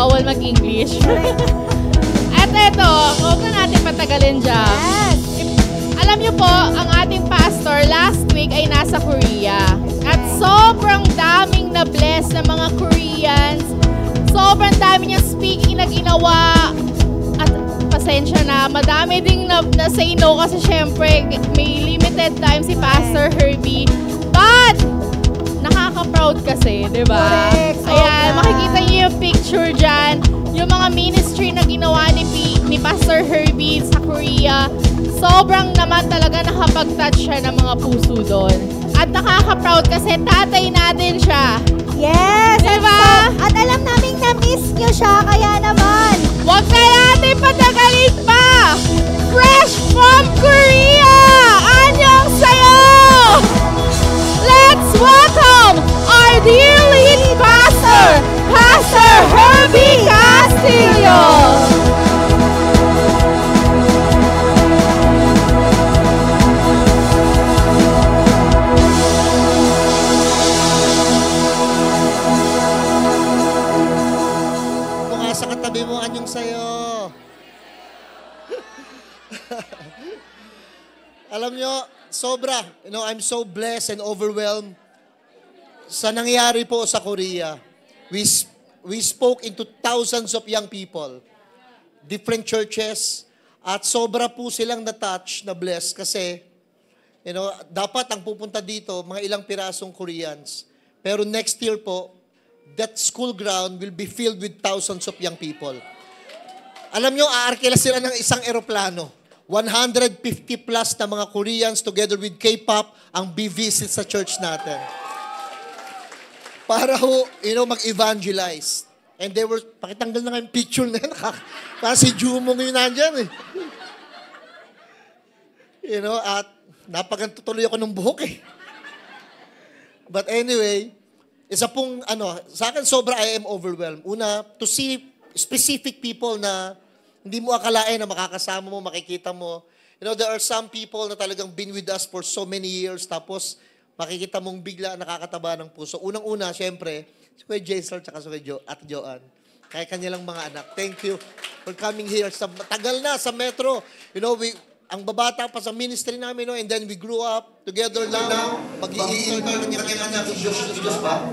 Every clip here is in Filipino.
bawal mag-English. At eto, huwag na natin patagalin dyan. Yes. Alam niyo po, ang ating pastor last week ay nasa Korea. At sobrang daming na-bless na mga Koreans. Sobrang dami niyang speaking na ginawa. At pasensya na, madami ding na-say no kasi syempre may limited time si Pastor Herbie. But, nakaka-proud kasi, di ba? Correct, Ayan, sobra. makikita niyo yung picture dyan. Yung mga ministry na ginawa ni Pastor Herbie sa Korea. Sobrang naman talaga nakapag-touch siya ng mga puso doon. At nakaka-proud kasi tatay natin siya. Yes. Diba? At alam namin na-miss nyo siya, kaya naman. Huwag na natin patagalin pa! Fresh from Korea! Anyong sayo! Let's welcome our dear lead pastor, Pastor Herbie Castillo! Sa katabi mo, anyong sayo. Alam nyo, sobra. I'm so blessed and overwhelmed sa nangyari po sa Korea. We spoke into thousands of young people, different churches, at sobra po silang na-touch, na-bless kasi, dapat ang pupunta dito, mga ilang pirasong Koreans. Pero next year po, that school ground will be filled with thousands of young people. Alam nyo, aarkila sila ng isang eroplano. 150 plus na mga Koreans together with K-pop ang be-visit sa church natin. Para mag-evangelize. And they were, pakitanggal na nga yung picture na yan. Para si Jumong yun nandyan at napaganto tuloy ako ng buhok But anyway, isa pong, sa akin sobra I am overwhelmed. Una, to see specific people na hindi mo akalain na makakasama mo, makikita mo. There are some people na talagang been with us for so many years, tapos makikita mong bigla nakakataba ng puso. Unang-una, syempre, si Kuya Jason at si Kuya at Joanne. Kaya kanilang mga anak. Thank you for coming here. Tagal na sa Metro. Ang babata pa sa ministry namin, and then we grew up together now. Mag-i-intern kanya-kanya sa Diyos ba?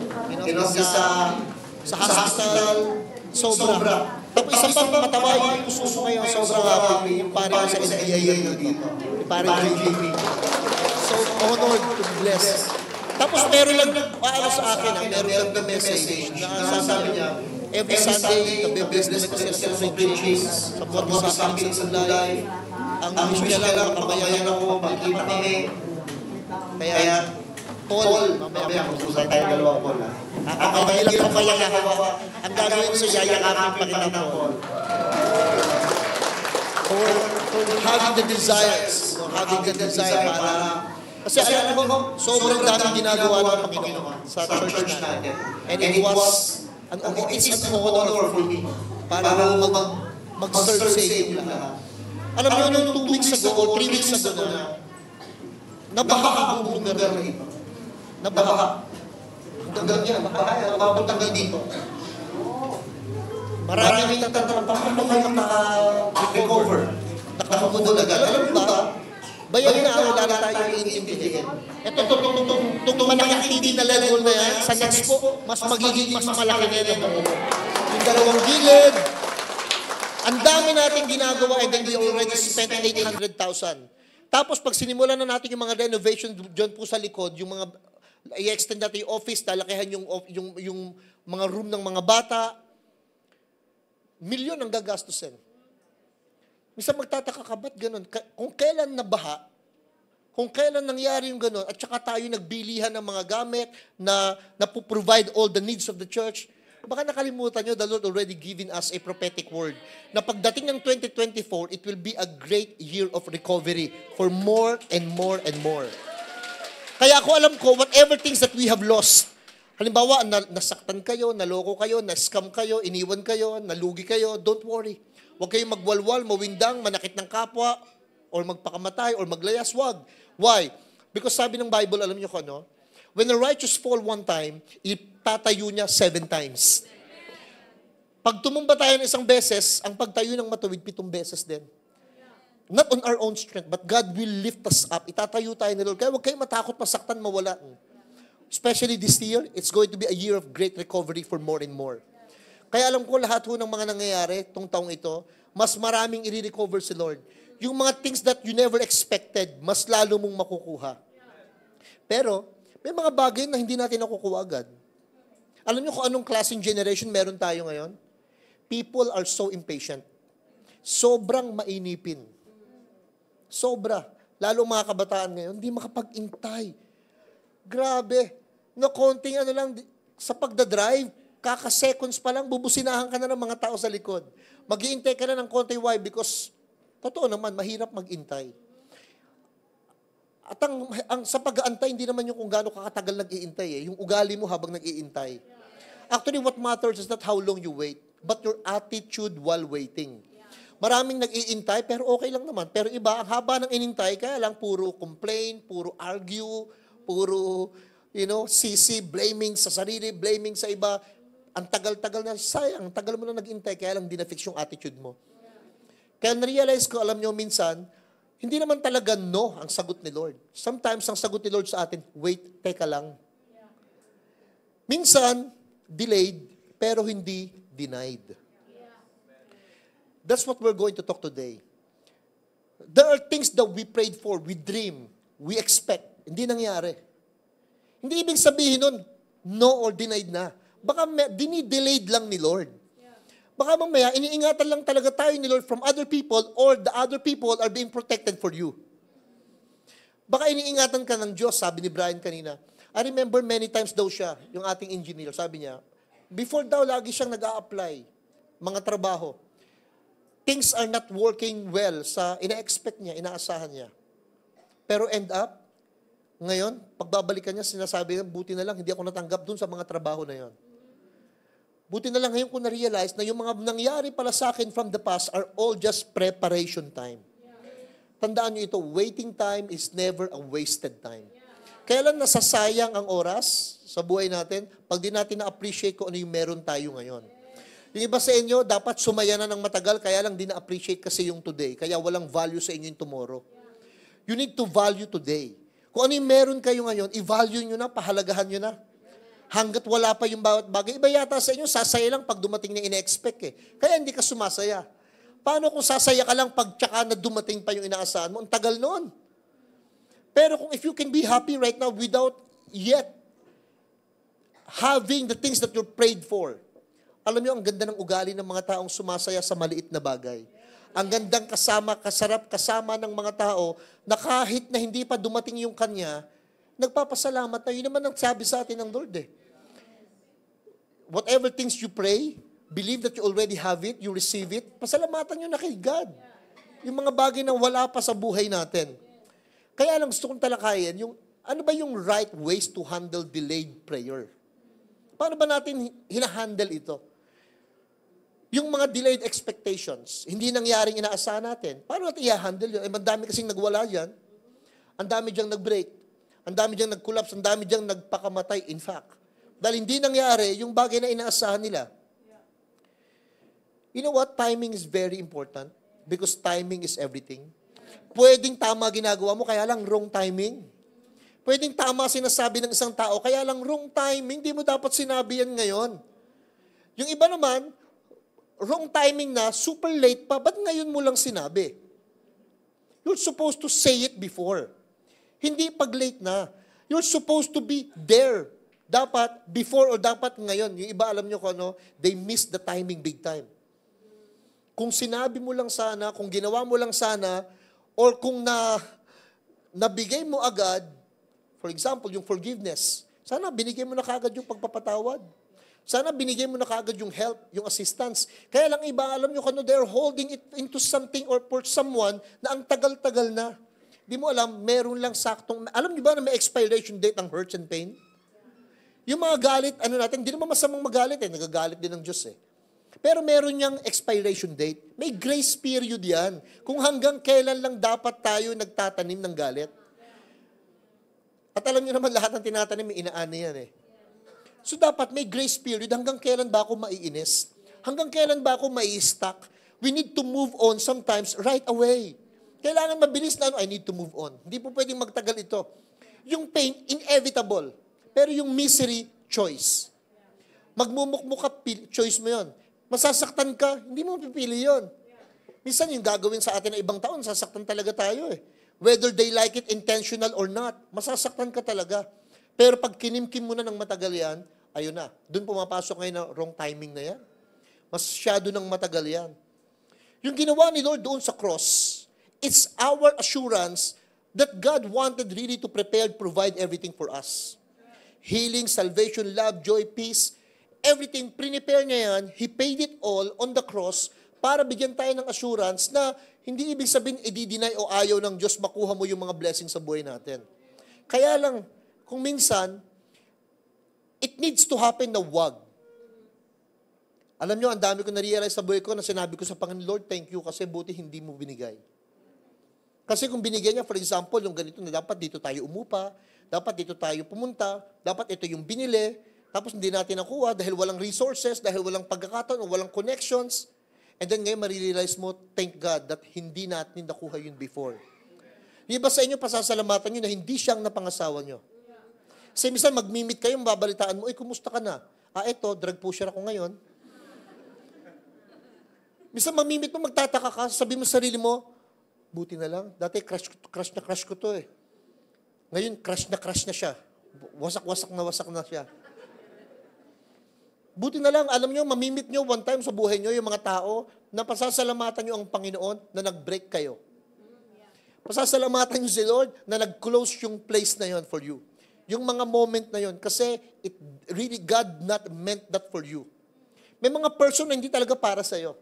Sa hospital, sobra. Tapos isa pang matawa yung puso ngayon, sobrang happy, yung pare sa NDIA dito. Yung pare JJP. So, honored to be blessed. Tapos meron lang sa akin, meron lang na message na sasabi niya, every Sunday, nabe-business kasi sa preaching, sa buwan sa samping sa life. Ang wish niya lang, makabayan ako, magkita kami. Kaya, Paul, mamaya magsusay tayo dalawang Paul. Kakabayan lang kabayan ako. Ang gagawin ko sa yayakapin pakita Paul. For having the desires, para... Kasi alam mo, sobrang daming ginagawa ng Panginoon sa church natin. And it was, it's an honor for me para mag-serve sa iyo lahat. Alam mo, nung 2 weeks ago o 3 weeks ago nabaha ang buong lugar na ito. Nabaha. Hanggang yan, napapunta dito. Marami may tatanong, paano kayo naka-recover? Nakakumod agad. Alam mo ba, bayan na wala na tayo iintindihin. Itong malaking hindi na level na yan, sa next po, mas magiging mas malaki na yan. Yung dalawang gilid, ang dami natin ginagawa and then we already spent 800,000. Tapos pag sinimulan na natin yung mga renovation dyan po sa likod, yung mga i-extend natin yung office, talakihan yung mga room ng mga bata, milyon ang gagastusin. Minsan magtataka ka, ba't ganun? Kung kailan nabaha, kung kailan nangyari yung ganun, at saka tayo nagbilihan ng mga gamit na provide all the needs of the church, baka nakalimutan nyo, the Lord already given us a prophetic word na pagdating ng 2024, it will be a great year of recovery for more and more and more. Kaya ako alam ko, whatever things that we have lost, halimbawa, nasaktan kayo, naloko kayo, na-scam kayo, iniwan kayo, nalugi kayo, don't worry. Huwag kayong magwalwal, mawindang, manakit ng kapwa, or magpakamatay, or maglayas, wag. Why? Because sabi ng Bible, alam nyo ko, no? When the righteous fall one time, itatayo niya 7 times. Pag tumumba tayo ng isang beses, ang pagtayo ng matuwid, 7 beses din. Not on our own strength, but God will lift us up. Itatayo tayo ni Lord. Kaya huwag kayong matakot, masaktan, mawala. Especially this year, it's going to be a year of great recovery for more and more. Kaya alam ko lahat ng mga nangyayari tong taong ito, mas maraming i-recover si Lord. Yung mga things that you never expected, mas lalo mong makukuha. Pero, may mga bagay na hindi natin nakukuha agad. Alam niyo kung anong klaseng generation meron tayo ngayon? People are so impatient. Sobrang mainipin. Sobra. Lalo mga kabataan ngayon, hindi makapag-intay. Grabe. No, konting lang, sa pagdadrive, kaka-seconds pa lang, bubusinahan ka na ng mga tao sa likod. Mag-iintay ka na ng konti. Why? Because, totoo naman, mahirap mag-intay. At sa pag-aantay, hindi naman yung kung gaano kakatagal nag-iintay. Yung ugali mo habang nag-iintay. Actually, what matters is not how long you wait, but your attitude while waiting. Maraming nag-iintay, pero okay lang naman. Pero iba, ang haba ng inintay, kaya lang puro complain, puro argue, puro, sisi, blaming sa sarili, blaming sa iba. Ang tagal-tagal na, sayang, tagal mo na nag-intay, kaya lang di na-fix yung attitude mo. Kaya na-realize ko, alam nyo, minsan, hindi naman talaga no ang sagot ni Lord. Sometimes, ang sagot ni Lord sa atin, wait, teka lang. Minsan, delayed, pero hindi denied. That's what we're going to talk today. There are things that we prayed for, we dream, we expect. Hindi nangyari. Hindi ibig sabihin nun, no or denied na. Baka dinidelayed lang ni Lord. Baka mamaya, iniingatan lang talaga tayo ni Lord from other people or the other people are being protected for you. Baka iniingatan ka ng Diyos, sabi ni Brian kanina. I remember many times daw siya, yung ating engineer, sabi niya, before daw lagi siyang nag-a-apply, mga trabaho. Things are not working well sa ina-expect niya, inaasahan niya. Pero end up, ngayon, pagbabalikan niya, sinasabi niya, buti na lang, hindi ako natanggap dun sa mga trabaho na yon. Buti na lang ngayon ko na-realize na yung mga nangyari pala sa akin from the past are all just preparation time. Tandaan niyo ito, waiting time is never a wasted time. Kaya lang nasasayang ang oras sa buhay natin pag di natin na-appreciate kung ano yung meron tayo ngayon. Yung iba sa inyo, dapat sumaya na ng matagal, kaya lang di na-appreciate kasi yung today. Kaya walang value sa inyo yung tomorrow. You need to value today. Kung ano yung meron kayo ngayon, i-value nyo na, pahalagahan nyo na. Hanggat wala pa yung bawat bagay. Iba yata sa inyo, sasaya lang pag dumating na ina-expect eh. Kaya hindi ka sumasaya. Paano kung sasaya ka lang pag tsaka na dumating pa yung inaasahan mo? Ang tagal noon. Pero kung if you can be happy right now without yet having the things that you prayed for, alam niyo, ang ganda ng ugali ng mga taong sumasaya sa maliit na bagay. Ang gandang kasarap kasama ng mga tao na kahit na hindi pa dumating yung kanya, nagpapasalamat na. Yun naman ang sabi sa atin ng Lord eh. Whatever things you pray, believe that you already have it, you receive it, pasalamatan nyo na kay God. Yung mga bagay na wala pa sa buhay natin. Kaya lang gusto kong talakayin, ano ba yung right ways to handle delayed prayer? Paano ba natin hinahandle ito? Yung mga delayed expectations, hindi nangyaring inaasahan natin. Paano natin i-handle yun? Ang dami kasing nagwala dyan. Ang dami diyang nag-break. Ang dami diyang nag-collapse. Ang dami diyang nagpakamatay, in fact. Dahil hindi nangyari yung bagay na inaasahan nila. You know what? Timing is very important because timing is everything. Pwedeng tama ginagawa mo, kaya lang wrong timing. Pwedeng tama sinasabi ng isang tao, kaya lang wrong timing, hindi mo dapat sinabi yan ngayon. Yung iba naman, wrong timing na, super late pa, ba't ngayon mo lang sinabi? You're supposed to say it before. Hindi pag late na. You're supposed to be there. Dapat before or dapat ngayon. Yung iba alam nyo kung ano, they miss the timing big time. Kung sinabi mo lang sana, kung ginawa mo lang sana, or kung nabigay mo agad, for example, yung forgiveness, sana binigay mo na kagad yung pagpapatawad. Sana binigay mo na kagad yung help, yung assistance. Kaya lang iba, alam nyo kung ano, they're holding it into something or for someone na ang tagal-tagal na. Di mo alam, meron lang saktong, alam nyo ba na may expiration date ang hurts and pain? Yung mga galit, natin, hindi naman masamang magalit eh, nagagalit din ng Diyos eh. Pero meron niyang expiration date. May grace period yan. Kung hanggang kailan lang dapat tayo nagtatanim ng galit. At alam niyo naman lahat ng tinatanim, may inaani yan eh. So dapat may grace period. Hanggang kailan ba ako maiinis? Hanggang kailan ba ako mai-stuck? We need to move on sometimes right away. Kailangan mabilis na I need to move on. Hindi po pwedeng magtagal ito. Yung pain, inevitable. Pero yung misery, choice. Magmumukmuk ka, choice mo yon. Masasaktan ka, hindi mo pipili yon. Minsan yung gagawin sa atin ng ibang taon, sasaktan talaga tayo eh. Whether they like it intentional or not, masasaktan ka talaga. Pero pag kinimkim mo na ng matagal yan, ayun na. Doon pumapasok ngayon na wrong timing na yan. Masyado ng matagal yan. Yung ginawa ni Lord doon sa cross, it's our assurance that God wanted really to prepare, provide everything for us. Healing, salvation, love, joy, peace, everything, prepare niya yan. He paid it all on the cross para bigyan tayo ng assurance na hindi ibig sabihin i-deny o ayaw ng Diyos makuha mo yung mga blessings sa buhay natin. Kaya lang, kung minsan, it needs to happen na wag. Alam nyo, ang dami ko na-realize sa buhay ko na sinabi ko sa Panginoon, Lord, thank you kasi buti hindi mo binigay. Kasi kung binigay niya, for example, yung ganito na dapat dito tayo umupa, dapat dito tayo pumunta, dapat ito yung binili, tapos hindi natin nakuha dahil walang resources, dahil walang pagkakataon o walang connections. And then ngayon, marirealize mo, thank God that hindi natin nakuha yun before. Di ba sa inyo, pasasalamatan nyo na hindi siyang napangasawa nyo? Kasi minsan mag-meet kayo, babalitaan mo, kumusta ka na? Eto, drug pusher ako ngayon. Minsan mag-meet mo, magtataka ka, sabi mo sa sarili mo, buti na lang, dati crush ko to eh. Ngayon, crush na siya. Wasak na siya. Buti na lang, alam nyo, mamimit nyo one time sa buhay nyo yung mga tao na pasasalamatan nyo ang Panginoon na nag-break kayo. Pasasalamatan nyo si Lord na nag-close yung place na yon for you. Yung mga moment na yon kasi it really, God not meant that for you. May mga person na hindi talaga para sa'yo.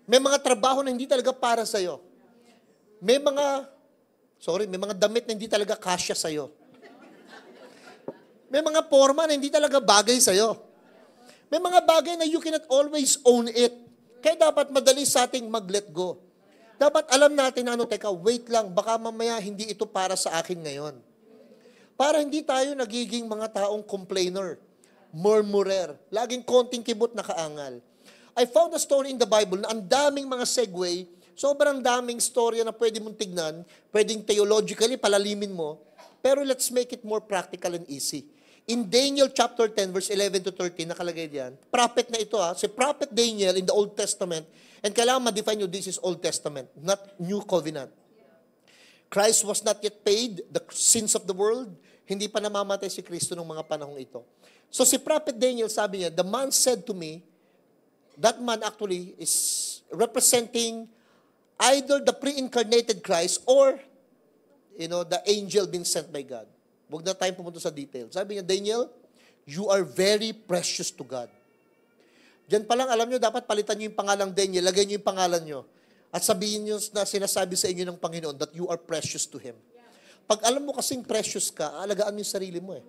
May mga trabaho na hindi talaga para sa'yo. May mga damit na hindi talaga kasya sa'yo. May mga forma na hindi talaga bagay sa'yo. May mga bagay na you cannot always own it. Kaya dapat madali sa ating mag-let go. Dapat alam natin na teka, wait lang, baka mamaya hindi ito para sa akin ngayon. Para hindi tayo nagiging mga taong complainer, murmurer, laging konting kibot na kaangal. I found a story in the Bible na ang daming mga segue, sobrang daming storya na pwede mong tignan, pwedeng theologically palalimin mo, pero let's make it more practical and easy. In Daniel chapter 10, verse 11 to 13, nakalagay diyan, prophet na ito si Prophet Daniel in the Old Testament, and kailangan ma-define nyo, this is Old Testament, not New Covenant. Christ was not yet paid the sins of the world, hindi pa namamatay si Kristo ng mga panahong ito. So si Prophet Daniel, sabi niya, the man said to me, that man actually is representing either the pre-incarnated Christ or, the angel being sent by God. Huwag na tayong pumunta sa detail. Sabi niya, Daniel, you are very precious to God. Diyan pa lang, alam nyo, dapat palitan nyo yung pangalang Daniel, lagay nyo yung pangalan nyo, at sabihin nyo na sinasabi sa inyo ng Panginoon that you are precious to Him. Pag alam mo kasing precious ka, alagaan mo yung sarili mo eh.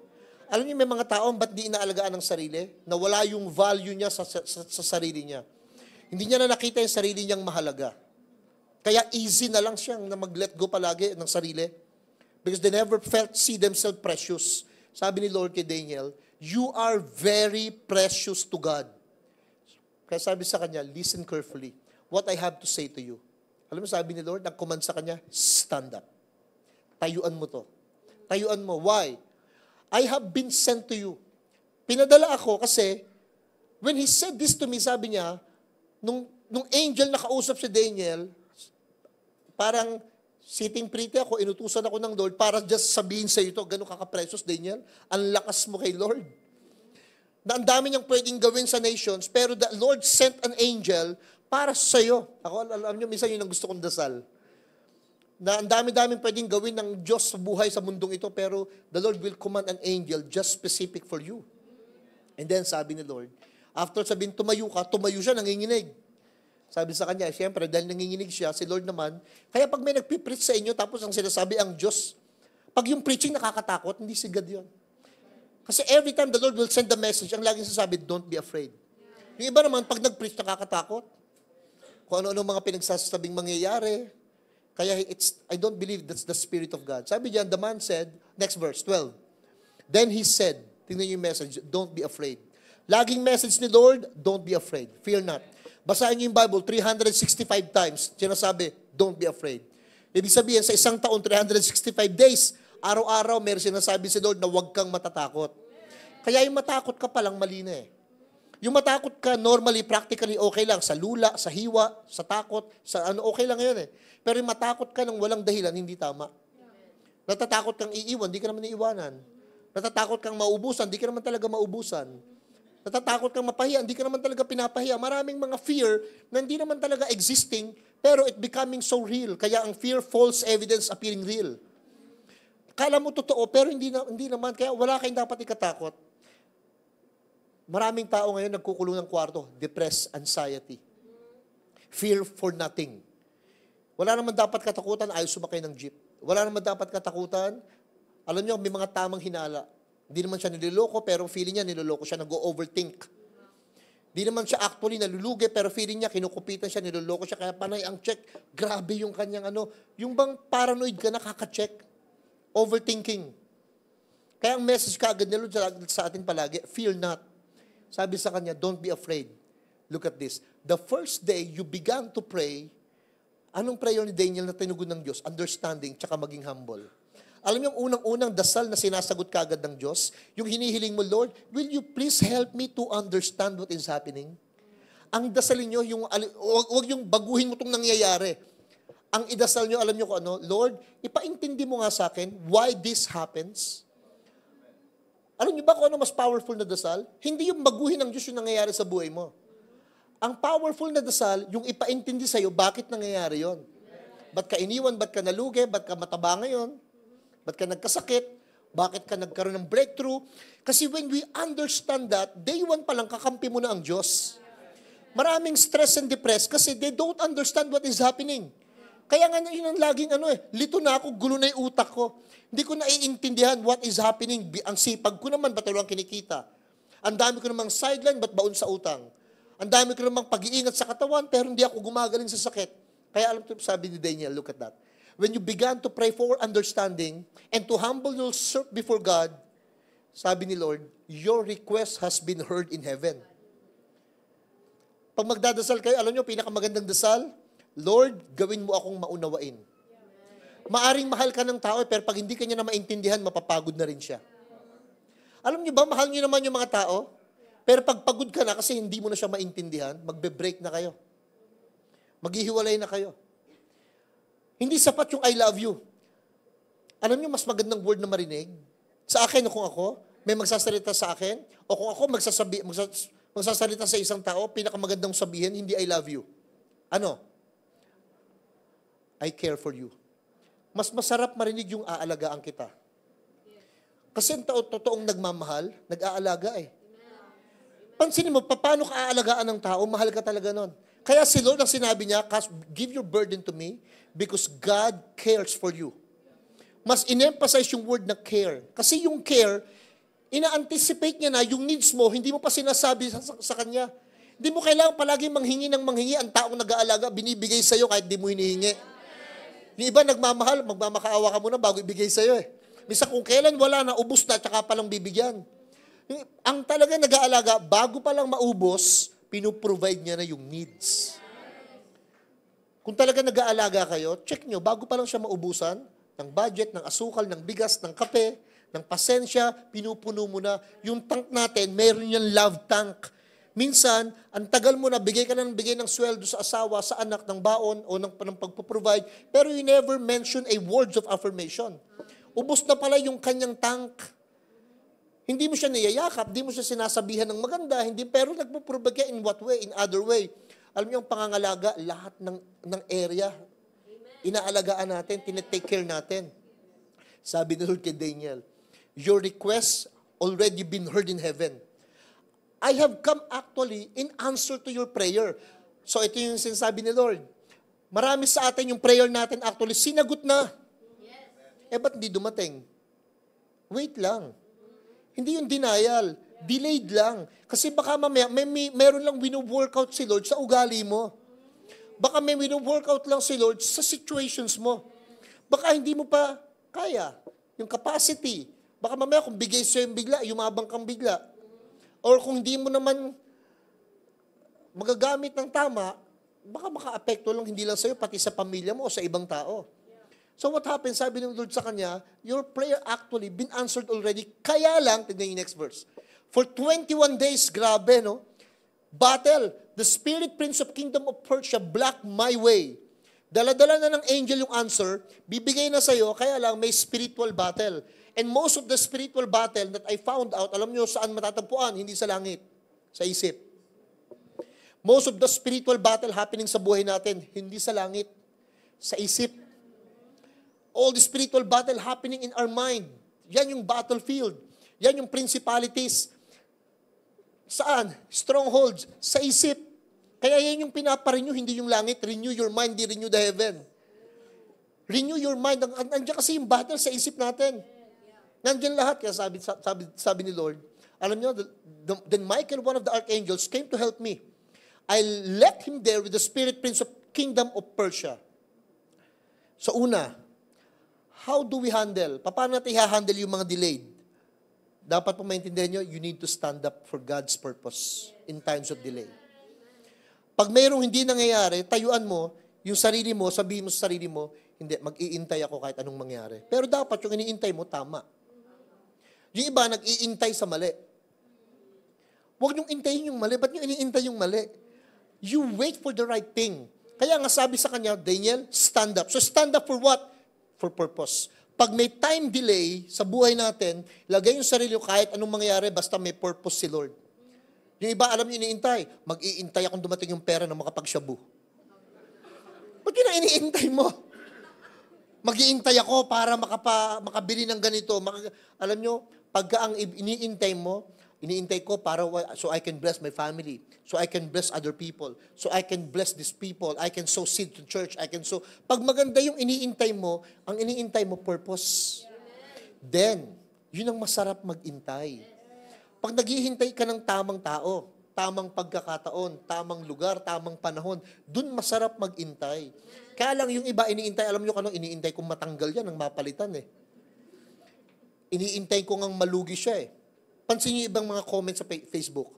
Alam niyo, may mga taong ba't di inaalagaan ng sarili? Na wala yung value niya sa sarili niya. Hindi niya na nakita yung sarili niyang mahalaga. Kaya easy na lang siyang na mag-let go palagi ng sarili. Because they never see themselves precious. Sabi ni Lord kay Daniel, you are very precious to God. Kaya sabi sa kanya, listen carefully. What I have to say to you. Alam mo, sabi ni Lord, nag-command sa kanya, stand up. Tayuan mo to. Tayuan mo. Why? I have been sent to you. Pinadala ako kasi, when He said this to me, sabi niya, nung angel na kausap si Daniel, parang, sitting pretty ako, inutusan ako ng Lord para just sabihin sa iyo ito, gano'n kaka-precious, Daniel, ang lakas mo kay Lord. Na ang dami niyang pwedeng gawin sa nations, pero the Lord sent an angel para sa iyo. Ako, alam niyo, minsan yun ang gusto kong dasal. Na ang dami-daming pwedeng gawin ng Diyos sa buhay sa mundong ito, pero the Lord will command an angel just specific for you. And then sabi ni Lord, after sabihin, tumayo siya, nanginginig. Sabi sa kanya, siyempre, dahil nanginginig siya, si Lord naman, kaya pag may nagpipreach sa inyo, tapos ang sinasabi ang Diyos, pag yung preaching nakakatakot, hindi si God yun. Kasi every time the Lord will send the message, ang laging sasabi, don't be afraid. Yung iba naman, pag nag-preach, nakakatakot. Kung ano-ano mga pinagsasabing mangyayari. Kaya I don't believe that's the Spirit of God. Sabi diyan, the man said, next verse, 12. Then he said, tingnan niyo yung message, don't be afraid. Laging message ni Lord, don't be afraid. Fear not. Basahin niyo yung Bible 365 times. Sinasabi, don't be afraid. Ibig sabihin, sa isang taon, 365 days, araw-araw, meron sinasabi si Lord na huwag kang matatakot. Kaya yung matakot ka palang mali na eh. Yung matakot ka, normally, practically, okay lang. Sa lula, sa hiwa, sa takot, sa ano, okay lang yun eh. Pero yung matakot ka ng walang dahilan, hindi tama. Natatakot kang iiwan, di ka naman iiwanan. Natatakot kang maubusan, di ka naman talaga maubusan. Natatakot kang mapahiya, hindi ka naman talaga pinapahiya. Maraming mga fear na hindi naman talaga existing, pero it becoming so real. Kaya ang fear, false evidence appearing real. Kala mo totoo, pero hindi naman. Kaya wala kayong dapat ikatakot. Maraming tao ngayon nagkukulong ng kwarto. Depressed, anxiety. Fear for nothing. Wala naman dapat katakutan, ayaw sumakay ng jeep. Wala naman dapat katakutan. Alam niyo, may mga tamang hinala. Hindi naman siya niloloko, pero feeling niya niloloko siya, nag-overthink. Hindi naman siya actually nalulugi, pero feeling niya, kinukupitan siya, niloloko siya, kaya panay ang check. Grabe yung kanyang ano. Yung bang paranoid ka, nakaka-check. Overthinking. Kaya ang message kaagad nila sa atin palagi, fear not. Sabi sa kanya, don't be afraid. Look at this. The first day you began to pray, anong prayer ni Daniel na tinugon ng Diyos? Understanding, tsaka maging humble. Alam niyo, yung unang-unang dasal na sinasagot kagad ng Diyos, yung hinihiling mo, Lord, will you please help me to understand what is happening? Ang dasalin niyo, huwag yung baguhin mo itong nangyayari. Ang idasal niyo, alam niyo kung ano, Lord, ipaintindi mo nga sa akin why this happens. Alam niyo ba kung ano mas powerful na dasal? Hindi yung baguhin ng Diyos yung nangyayari sa buhay mo. Ang powerful na dasal, yung ipaintindi sa'yo, bakit nangyayari yon? Ba't ka iniwan? Ba't ka nalugi? Ba't ka mataba ngayon? Ba't ka nagkasakit? Bakit ka nagkaroon ng breakthrough? Kasi when we understand that, day one pa lang kakampi mo na ang Diyos. Maraming stress and depressed kasi they don't understand what is happening. Kaya nga yun ang laging lito na ako, gulo na yung utak ko. Hindi ko naiintindihan what is happening. Ang sipag ko naman, ba't walang kinikita? Ang dami ko namang sideline, ba't baon sa utang? Ang dami ko namang pag-iingat sa katawan, pero hindi ako gumagaling sa sakit. Kaya alam mo, sabi ni Daniel, look at that. When you began to pray for understanding and to humble yourself before God, sabi ni Lord, your request has been heard in heaven. Pag magdadasal kayo, alam nyo, pinakamagandang dasal, Lord, gawin mo akong maunawain. Maaring mahal ka ng tao, pero pag hindi ka niya na maintindihan, mapapagod na rin siya. Alam niyo ba, mahal niyo naman yung mga tao, pero pag pagod ka na kasi hindi mo na siya maintindihan, magbe-break na kayo. Maghihiwalay na kayo. Hindi sapat yung I love you. Alam niyo, mas magandang word na marinig. Sa akin, kung ako, may magsasalita sa akin, o kung ako magsasalita sa isang tao, pinakamagandang sabihin, hindi I love you. Ano? I care for you. Mas masarap marinig yung aalagaan kita. Kasi ang totoong nagmamahal, nag-aalaga eh. Pansinin mo, paano ka aalagaan ng tao, mahal ka talaga nun. Kaya si Lord ang sinabi niya, give your burden to me because God cares for you. Mas in-emphasize yung word na care. Kasi yung care, ina-anticipate niya na yung needs mo, hindi mo pa sinasabi sa kanya. Hindi mo kailangan palagi manghingi ng manghingi. Ang taong nag-aalaga, binibigay sa'yo kahit di mo hinihingi. Yung iba nagmamahal, magmamakaawa ka muna bago ibigay sa'yo eh. Misa kung kailan wala na, ubos na, tsaka palang bibigyan. Ang talaga nag-aalaga, bago palang maubos, pinuprovide niya na yung needs. Kung talaga nag-aalaga kayo, check nyo, bago pa lang siya maubusan, ng budget, ng asukal, ng bigas, ng kape, ng pasensya, pinupuno mo na. Yung tank natin, meron yung love tank. Minsan, ang tagal mo na, bigay ka na ng bigay ng sweldo sa asawa, sa anak, ng baon, o ng pagpaprovide, pero you never mention a words of affirmation. Ubus na pala yung kanyang tank. Hindi mo siya niyayakap, hindi mo siya sinasabihan ng maganda, hindi, pero nagpo-provide ka in what way? In other way. Alam niyo, ang pangangalaga, lahat ng area, inaalagaan natin, tinetake care natin. Sabi ni Lord kay Daniel, your request already been heard in heaven. I have come actually in answer to your prayer. So ito yung sinasabi ni Lord. Marami sa atin yung prayer natin actually sinagot na. Eh ba't hindi dumating? Wait lang. Hindi yung denial. Delayed lang. Kasi baka mamaya, meron lang wino-workout si Lord sa ugali mo. Baka may wino-workout lang si Lord sa situations mo. Baka hindi mo pa kaya. Yung capacity. Baka mamaya kung bigay sa'yo yung bigla, yumabang kang bigla. Or kung hindi mo naman magagamit ng tama, baka maka-apekto lang hindi lang sa'yo, pati sa pamilya mo o sa ibang tao. So what happens, sabi ng Lord sa kanya, your prayer actually been answered already. Kaya lang, tignan yung next verse. For 21 days, grabe, no? Battle. The spirit prince of kingdom of Persia blocked my way. Dala-dala na ng angel yung answer, bibigay na sa'yo, kaya lang may spiritual battle. And most of the spiritual battle that I found out, alam nyo saan matatagpuan? Hindi sa langit, sa isip. Most of the spiritual battle happening sa buhay natin, hindi sa langit, sa isip. All the spiritual battle happening in our mind. Yan yung battlefield. Yan yung principalities. Saan? Strongholds. Sa isip. Kaya yan yung pinaparenew, hindi yung langit. Renew your mind, di renew the heaven. Renew your mind. Nandiyan kasi yung battle sa isip natin. Nandiyan lahat. Kaya sabi ni Lord, alam nyo, then Michael, one of the archangels, came to help me. I left him there with the spirit prince of kingdom of Persia. So una, how do we handle? Paano natin i-handle yung mga delayed? Dapat po maintindihan nyo, you need to stand up for God's purpose in times of delay. Pag mayroong hindi nangyayari, tayuan mo, yung sarili mo, sabihin mo sa sarili mo, hindi, mag-iintay ako kahit anong mangyari. Pero dapat yung iniintay mo, tama. Yung iba, nag-iintay sa mali. Huwag niyong intayin yung mali. Ba't niyo iniintay yung mali? You wait for the right thing. Kaya nga sabi sa kanya, Daniel, stand up. So stand up for what? For purpose. Pag may time delay sa buhay natin, lagay yung sarili ko kahit anong mangyari, basta may purpose si Lord. Yung iba, alam niyo, iniintay. Mag-iintay akong dumating yung pera na makapag-shabu. Ba't yun ang iniintay mo? Mag-iintay ako para makabili ng ganito. Alam nyo, pagka ang iniintay mo, iniintay ko para so I can bless my family, so I can bless other people, so I can bless these people, I can sow seed to church, I can sow. Pag maganda yung iniintay mo, ang iniintay mo purpose. Then, yun ang masarap magintay. Pag naghihintay ka ng tamang tao, tamang pagkakataon, tamang lugar, tamang panahon, dun masarap magintay. Kaya lang yung iba iniintay, alam nyo kanong iniintay kong matanggal yan, ang mapalitan eh. Iniintay ko ngang malugi siya eh. Pansin niyo ibang mga comments sa Facebook.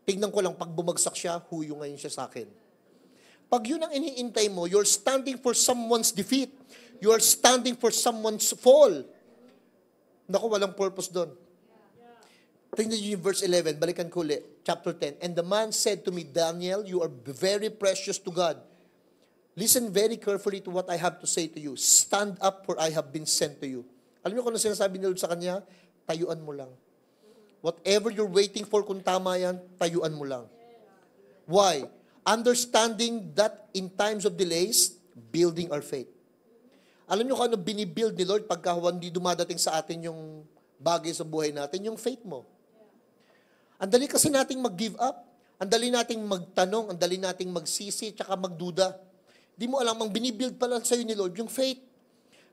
Tingnan ko lang, pag bumagsak siya, huyo ngayon siya sa akin. Pag yun ang iniintay mo, you're standing for someone's defeat. You're standing for someone's fall. Naku, walang purpose doon. Tingnan niyo yung verse 11, balikan ko ulit, chapter 10. And the man said to me, Daniel, you are very precious to God. Listen very carefully to what I have to say to you. Stand up, for I have been sent to you. Alam niyo kung ano sinasabi ni Lord sa kanya? Tayuan mo lang. Whatever you're waiting for, kung tama yan, tayuan mo lang. Why? Understanding that in times of delays, building our faith. Alam niyo kung ano binibuild ni Lord pagka hindi dumadating sa atin yung bagay sa buhay natin, yung faith mo. Ang dali kasi nating mag-give up. Ang dali nating magtanong, ang dali nating magsisi, tsaka magduda. Di mo alam, ang binibuild pala sa'yo ni Lord, yung faith.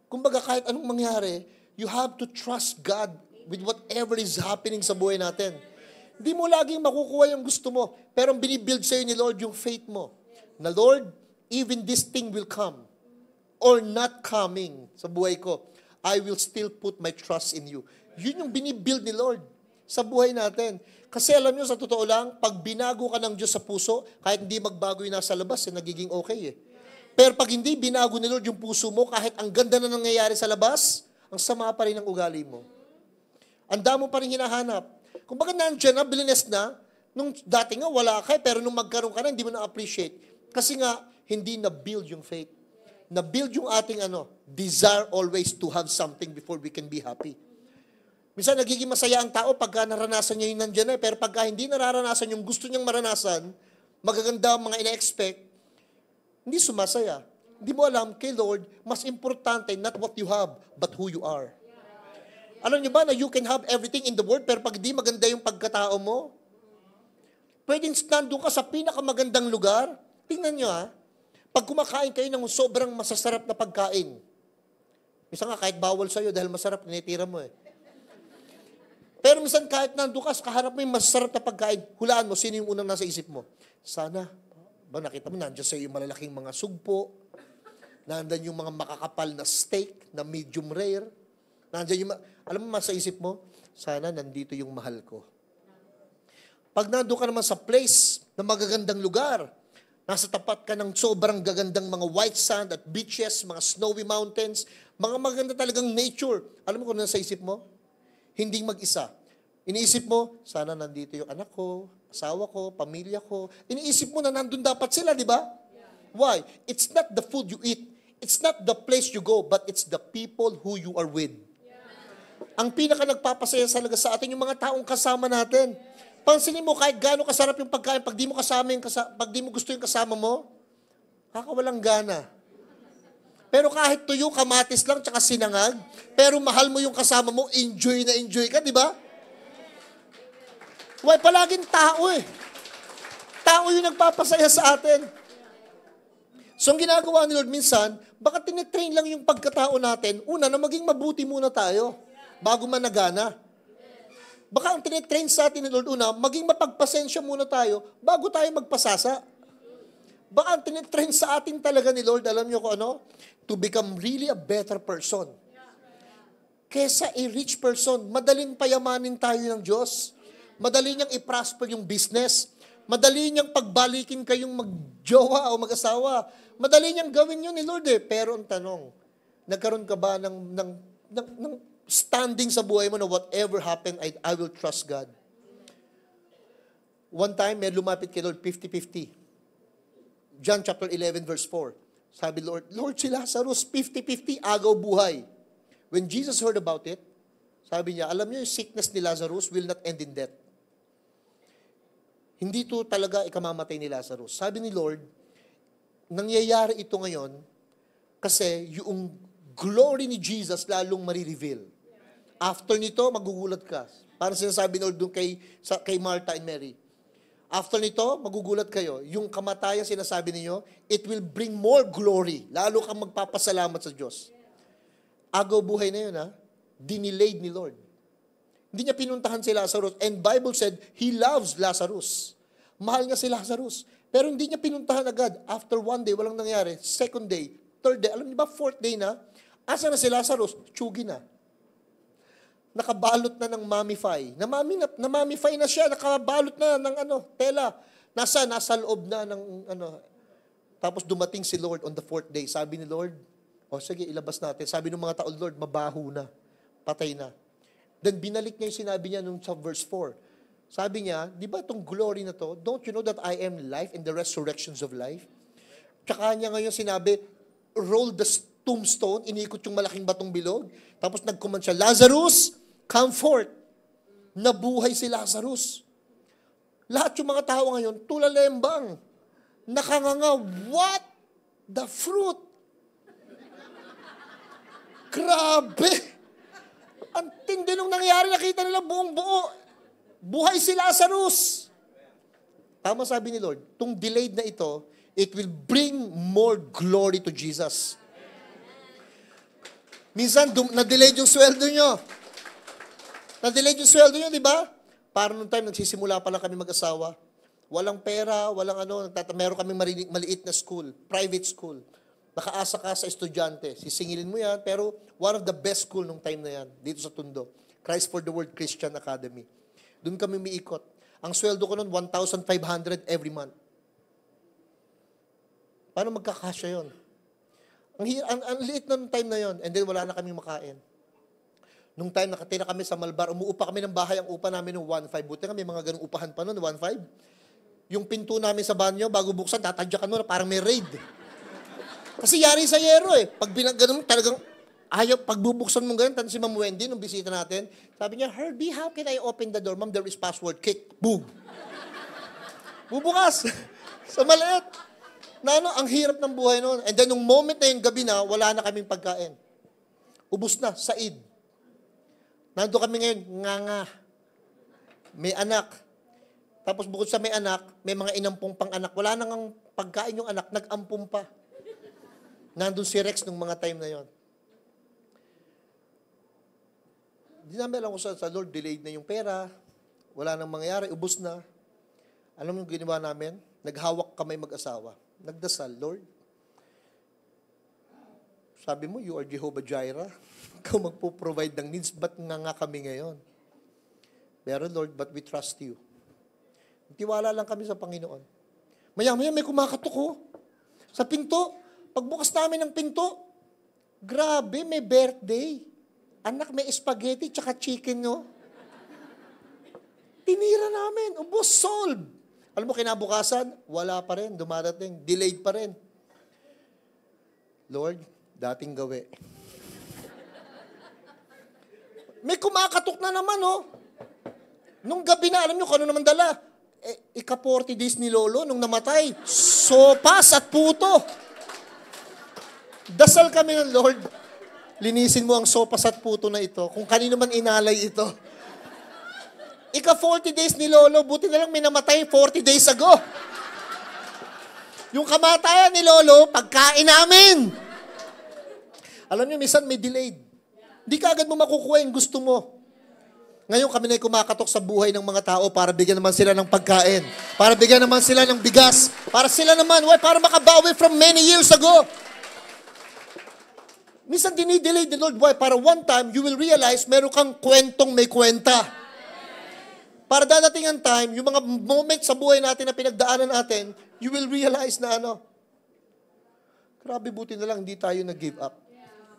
Kumbaga kahit anong mangyari, you have to trust God with whatever is happening sa buhay natin. Hindi mo laging makukuha yung gusto mo, pero ang binibuild sa'yo ni Lord yung faith mo. Na Lord, even this thing will come or not coming sa buhay ko, I will still put my trust in you. Yun yung binibuild ni Lord sa buhay natin. Kasi alam nyo, sa totoo lang, pag binago ka ng Diyos sa puso, kahit hindi magbago yung nasa labas, nagiging okay eh. Pero pag hindi binago ni Lord yung puso mo, kahit ang ganda na nangyayari sa labas, ang sama pa rin ang ugali mo. Ang damo pa rin hinahanap. Kung baga nandiyan na, blessed na, nung dati nga wala ka, pero nung magkaroon ka na, hindi mo na-appreciate. Kasi nga, hindi na-build yung faith. Na-build yung ating desire always to have something before we can be happy. Minsan nagiging masaya ang tao pagka naranasan niya yung nandiyan na, pero pagka hindi nararanasan yung gusto niyang maranasan, magaganda ang mga ina-expect, hindi sumasaya. Hindi mo alam, kay Lord, mas importante not what you have, but who you are. Alam niyo ba na you can have everything in the world, pero pag di maganda yung pagkatao mo, pwedeng nandun ka sa pinakamagandang lugar. Tingnan niyo pag kumakain kayo ng sobrang masasarap na pagkain, minsan nga kahit bawal sa'yo dahil masarap, tinitira mo eh. Pero minsan kahit nandun ka, kaharap mo yung masasarap na pagkain, hulaan mo, sino yung unang nasa isip mo? Sana, ba nakita mo, nandiyan sa'yo yung malalaking mga sugpo, nandiyan yung mga makakapal na steak, na medium rare, nandiyan yung, alam mo, sa isip mo, sana nandito yung mahal ko. Pag nandun ka naman sa place na magagandang lugar, nasa tapat ka ng sobrang gagandang mga white sand at beaches, mga snowy mountains, mga maganda talagang nature. Alam mo kung ano nasa isip mo? Hindi mag-isa. Iniisip mo, sana nandito yung anak ko, asawa ko, pamilya ko. Iniisip mo na nandun dapat sila, di ba? Why? It's not the food you eat. It's not the place you go, but it's the people who you are with. Ang pinaka nagpapasaya talaga sa atin yung mga taong kasama natin. Pansinin mo, kahit gaano kasarap yung pagkain, pag di mo pag di mo gusto yung kasama mo, kakawalang gana. Pero kahit tuyo, kamatis lang, tsaka sinangag, pero mahal mo yung kasama mo, enjoy na enjoy ka, di ba? Why, palaging tao eh. Tao yung nagpapasaya sa atin. So, ang ginagawa ni Lord minsan, baka tinitrain lang yung pagkatao natin, una, na maging mabuti muna tayo, bago man nagana. Baka ang tinitrain sa atin ni Lord, una, maging mapagpasensya muna tayo, bago tayo magpasasa. Baka ang tinitrain sa atin talaga ni Lord, alam niyo kung ano? To become really a better person. Kesa a rich person, madaling payamanin tayo ng Diyos. Madali niyang i-prosper yung business. Madali niyang pagbalikin kayong magjowa o mag-asawa. Madali niyang gawin yun ni Lord eh. Pero ang tanong, nagkaroon ka ba ng standing sa buhay mo na whatever happened, I will trust God? One time, may lumapit kay Lord, 50-50. John chapter 11 verse 4. Sabi Lord, Lord, si Lazarus, 50-50, agaw buhay. When Jesus heard about it, sabi niya, alam niyo yung sickness ni Lazarus will not end in death. Hindi to talaga ikamamatay ni Lazarus. Sabi ni Lord, nangyayari ito ngayon kasi yung glory ni Jesus lalong marireveal. After nito, magugulat ka. Parang sinasabi ni Lord doon kay Martha and Mary. After nito, magugulat kayo. Yung kamatayan sinasabi niyo, it will bring more glory. Lalo kang magpapasalamat sa Diyos. Agaw buhay na yun, ha? Dinilayed ni Lord. Hindi niya pinuntahan si Lazarus. And Bible said, He loves Lazarus. Mahal niya si Lazarus. Pero hindi niya pinuntahan agad. After one day, walang nangyari. Second day, third day, alam niyo ba, fourth day na, asa na si Lazarus? Tsugi na. Nakabalot na ng mummify. Namamify na siya, nakabalot na ng tela. Nasa loob na ng Tapos dumating si Lord on the fourth day. Sabi ni Lord, sige, ilabas natin. Sabi ng mga tao, Lord, mabaho na. Patay na. Then binalik niya yung sinabi niya nung sa verse 4. Sabi niya, di ba itong glory na to, don't you know that I am life and the resurrections of life? Tsaka niya ngayon sinabi, roll the tombstone, inikot yung malaking batong bilog, tapos nag-command siya, Lazarus, come forth. Nabuhay si Lazarus. Lahat yung mga tao ngayon, tulalembang, nakanganga, what? The fruit. Grabe! Ang tindi nung nangyari, nakita nila buong buo. Buhay si Lazarus. Tama sabi ni Lord, itong delayed na ito, it will bring more glory to Jesus. Minsan, na-delayed yung sweldo nyo. Na-delayed yung sweldo nyo, di ba? Para nung time, nagsisimula pa lang kami mag-asawa. Walang pera, meron kami maliit na school, private school. Nakaasa ka sa estudyante. Sisingilin mo yan, pero one of the best school nung time na yan, dito sa Tondo. Christ for the World Christian Academy. Doon kami umiikot. Ang sweldo ko noon, 1,500 every month. Paano magkakasya yun? Ang liit na nung time na yon, and then wala na kami makain. Nung time nakatira kami sa Malbar, umuupa kami ng bahay, ang upa namin ng 1,500. Buti nga may mga ganung upahan pa noon, 1,500. Yung pinto namin sa banyo, bago buksan, tatadyakan mo na parang may raid. Kasi yari sa yero eh. Pag ganun, talagang ayaw, pagbubuksan mo ganun, tanong si Ma'am Wendy, nung bisita natin, sabi niya, Herbie, how can I open the door? Ma'am, there is password, kick, boom. Bubukas. Sa maliit. Ang hirap ng buhay noon. And then, nung moment na yung gabi na, wala na kaming pagkain. Ubus na, said. Nando kami ngayon, nga. May anak. Tapos bukod sa may anak, may mga inampong pang anak. Wala nang pagkain yung anak, nag-ampong pa. Nandun si Rex nung mga time na yon. Di namin alam kung sa Lord, delayed na yung pera, wala nang mangyayari, ubos na. Alam mo yung ginawa namin? Naghawak kamay mag-asawa. Nagdasal, Lord. Sabi mo, you are Jehovah Jireh. Ikaw magpo-provide ng needs, ba't nga kami ngayon? Pero Lord, but we trust you. Tiwala lang kami sa Panginoon. Maya-maya may kumakatok ko. Sa pinto. Pagbukas namin ng pinto, grabe, may birthday. Anak, may spaghetti tsaka chicken, no? Tinira namin. Ubos, solve. Alam mo, kinabukasan, wala pa rin, dumarating. Delayed pa rin. Lord, dating gawi. May kumakatok na naman, oh. Nung gabi na, alam nyo, kung ano naman dala? Ika-40 days ni Lolo nung namatay. Sopas at puto. Dasal kami ng Lord. Linisin mo ang sopas at puto na ito. Kung kanino man inalay ito. Ika-40 days ni Lolo, buti na lang may namatay 40 days ago. Yung kamatayan ni Lolo, pagkain namin. Alam niyo, minsan may delayed. Hindi ka agad mo makukuha yung gusto mo. Ngayon kami na kumakatok sa buhay ng mga tao para bigyan naman sila ng pagkain. Para bigyan naman sila ng bigas. Para sila naman, para makabawi from many years ago. Minsan dinidelay the Lord. Why? Para one time, you will realize meron kang kwentong may kwenta. Para dadating ang time, yung mga moments sa buhay natin na pinagdaanan natin, you will realize na grabe, buti na lang hindi tayo nag-give up.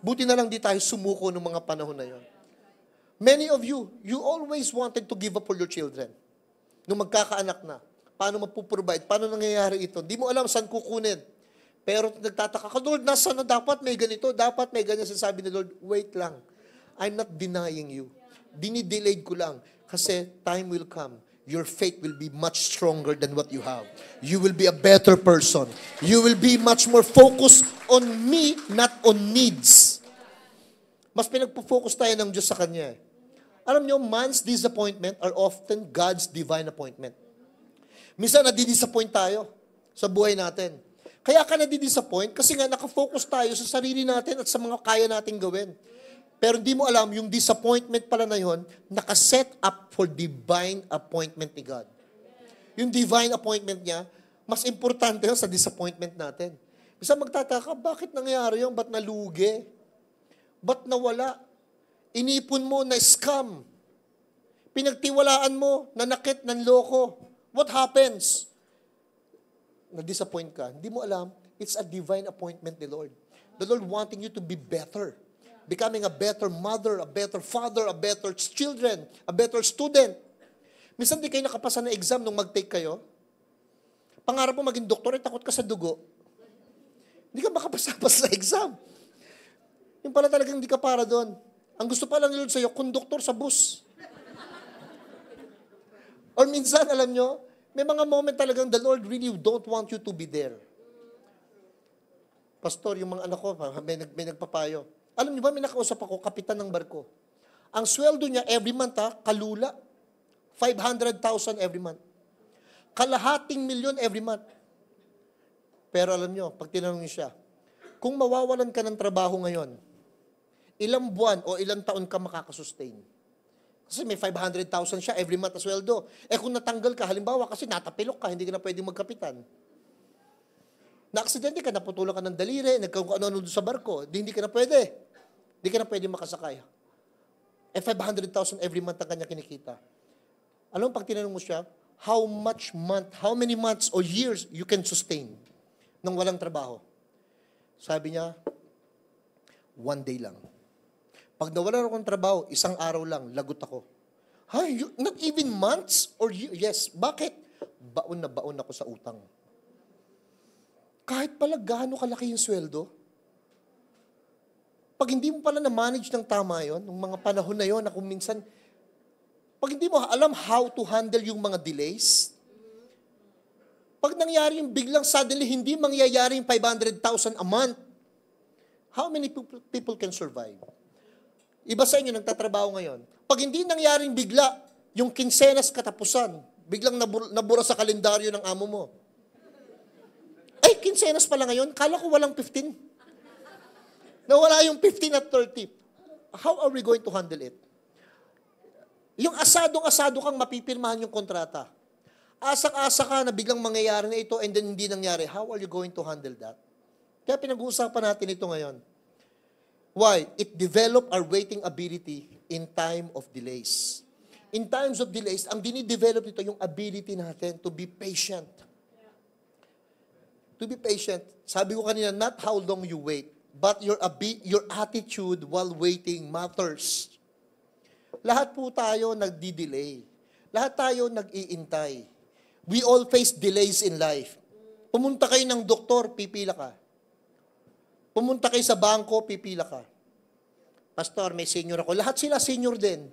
Buti na lang hindi tayo sumuko ng mga panahon na yon. Many of you always wanted to give up for your children. Nung magkakaanak na, paano mapuprovide, paano nangyayari ito? Di mo alam saan kukunin. Pero nagtataka ka, Lord, nasa na dapat may ganito, dapat may ganyan. Sasabi ni Lord, wait lang. I'm not denying you. Dinidelayed ko lang. Kasi time will come. Your faith will be much stronger than what you have. You will be a better person. You will be much more focused on me, not on needs. Mas pinagpo-focus tayo ng Diyos sa Kanya. Alam nyo, man's disappointment are often God's divine appointment. Minsan nadidisappoint tayo sa buhay natin. Kaya ka nadidisappoint kasi nga nakafocus tayo sa sarili natin at sa mga kaya nating gawin. Pero hindi mo alam, yung disappointment pala na yun, nakaset up for divine appointment ni God. Yung divine appointment niya, mas importante yun sa disappointment natin. Minsan magtataka, bakit nangyari yun? Ba't nalugi? Ba't nawala? Inipon mo na scam. Pinagtiwalaan mo, nanakit, nanloko. What happens? Na-disappoint ka. Hindi mo alam, it's a divine appointment ni Lord. The Lord wanting you to be better. Becoming a better mother, a better father, a better children, a better student. Minsan di kayo nakapasa na exam nung mag-take kayo. Pangarap mo maging doktor, takot ka sa dugo. Hindi ka makapasa-pas sa exam. Yung pala talagang hindi ka para doon. Ang gusto pa lang ni Lord sa'yo, konduktor sa bus. Or minsan, alam nyo, may mga moment talagang the Lord really don't want you to be there. Pastor, yung mga anak ko, may nagpapayo. Alam niyo ba, may nakausap ako, kapitan ng barko. Ang sweldo niya every month, kalula. 500,000 every month. Kalahating milyon every month. Pero alam niyo, pag tinanong niyo siya, kung mawawalan ka ng trabaho ngayon, ilang buwan o ilang taon ka makakasustain? Kasi may 500,000 siya every month na sweldo. Kung natanggal ka, halimbawa kasi natapilok ka, hindi ka na pwedeng magkapitan. Na-aksidente ka, naputulan ka ng daliri, nagkano-ano sa barko, hindi ka na pwede. Hindi ka na pwede makasakay. 500,000 every month ang kanya kinikita. Alam mo, pag tinanong mo siya, how many months or years you can sustain nang walang trabaho? Sabi niya, 1 day lang. Pag nawalan ako ng trabaho, 1 araw lang, lagot ako. Not even months or years? Yes. Bakit? Baon na baon ako sa utang. Kahit pala gaano kalaki yung sweldo, pag hindi mo pala na-manage ng tama yon, ng mga panahon na yon, na kung minsan, pag hindi mo alam how to handle yung mga delays, pag nangyari yung biglang suddenly, hindi mangyayari yung 500,000 a month, how many people can survive? Iba sa inyo, nagtatrabaho ngayon. Pag hindi nangyaring bigla, yung kinsenas katapusan, biglang nabura sa kalendaryo ng amo mo. Kinsenas pala ngayon, kala ko walang 15. Nawala yung 15 at 30. How are we going to handle it? Yung asadong-asado kang mapipirmahan yung kontrata. Asak-asa ka na biglang mangyayari na ito and then hindi nangyari. How are you going to handle that? Kaya pinag-uusapan natin ito ngayon. Why? It developed our waiting ability in time of delays. In times of delays, ang dinidevelop nito yung ability natin to be patient. To be patient. Sabi ko kanina, not how long you wait, but your attitude while waiting matters. Lahat po tayo nagdi-delay. Lahat tayo nag-iintay. We all face delays in life. Pumunta kayo ng doktor, pipila ka. Pumunta kayo sa bangko, pipila ka. Pastor, may senior ako. Lahat sila senior din.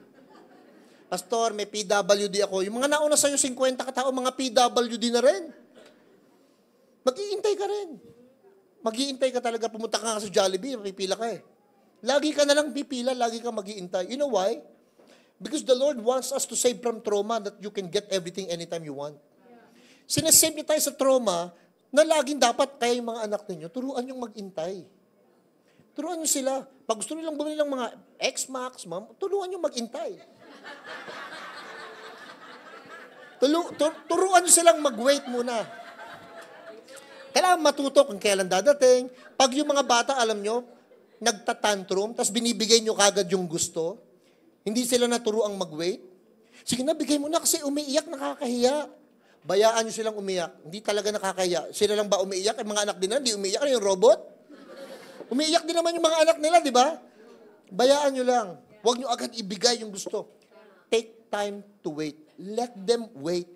Pastor, may PWD ako. Yung mga nauna sa'yo, 50 katao, mga PWD na rin. Mag-iintay ka rin. Mag-iintay ka talaga. Pumunta ka sa Jollibee, pipila ka eh. Lagi ka na lang pipila, lagi ka mag-iintay. You know why? Because the Lord wants us to save from trauma that you can get everything anytime you want. Sinasave niyo tayo sa trauma na laging dapat kaya yung mga anak ninyo, turuan yung mag-intay. Turuan nyo sila. Pag gusto nilang bumili ng mga X-Max, ma'am, turuan nyo mag-intay. Turuan nyo silang mag-wait muna. Kailangan matuto kung kailan dadating. Pag yung mga bata, alam nyo, nagtatantrum, tapos binibigay nyo kagad yung gusto, hindi sila naturuang mag-wait. Sige na, bigay mo na kasi umiiyak, nakakahiya. Bayaan nyo silang umiyak. Hindi talaga nakakahiya. Sila lang ba umiiyak? Yung mga anak din na, hindi umiiyak. Ano yung robot? Umiiyak din naman yung mga anak nila, di ba? Bayaan nyo lang. Huwag nyo agad ibigay yung gusto. Take time to wait. Let them wait.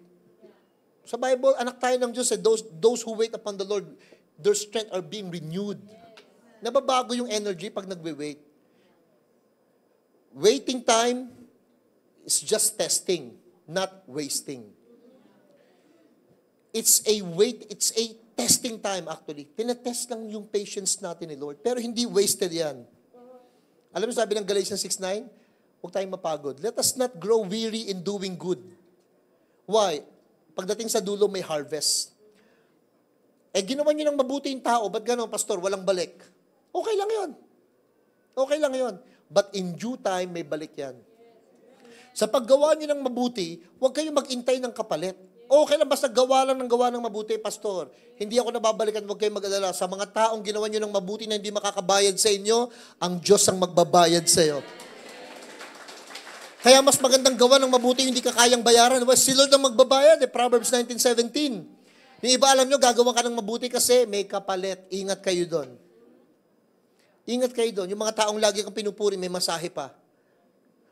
Sa Bible, anak tayo ng Diyos, those who wait upon the Lord, their strength are being renewed. Nababago yung energy pag nagwe-wait. Waiting time is just testing, not wasting. It's a testing time actually. Tinetest lang yung patience natin ni Lord. Pero hindi wasted yan. Alam mo sabi ng Galatians 6:9, huwag tayong mapagod. Let us not grow weary in doing good. Why? Pagdating sa dulo may harvest. Ginawa nyo ng mabuti yung tao, ba't gano'n, pastor, walang balik? Okay lang yon. Okay lang yon. But in due time, may balik yan. Sa paggawa nyo ng mabuti, huwag kayong mag-intay ng kapalit. Okay lang, basta gawa ng mabuti, pastor. Hindi ako nababalikan, huwag kayong mag-alala. Sa mga taong ginawa nyo ng mabuti na hindi makakabayad sa inyo, ang Diyos ang magbabayad sa iyo. Kaya mas magandang gawa ng mabuti hindi ka kayang bayaran. Si Lord ang magbabayad, Proverbs 19:17. Yung iba alam nyo, gagawa ka ng mabuti kasi may kapalit. Ingat kayo doon. Ingat kayo doon. Yung mga taong lagi kang pinupuri, may masahe pa.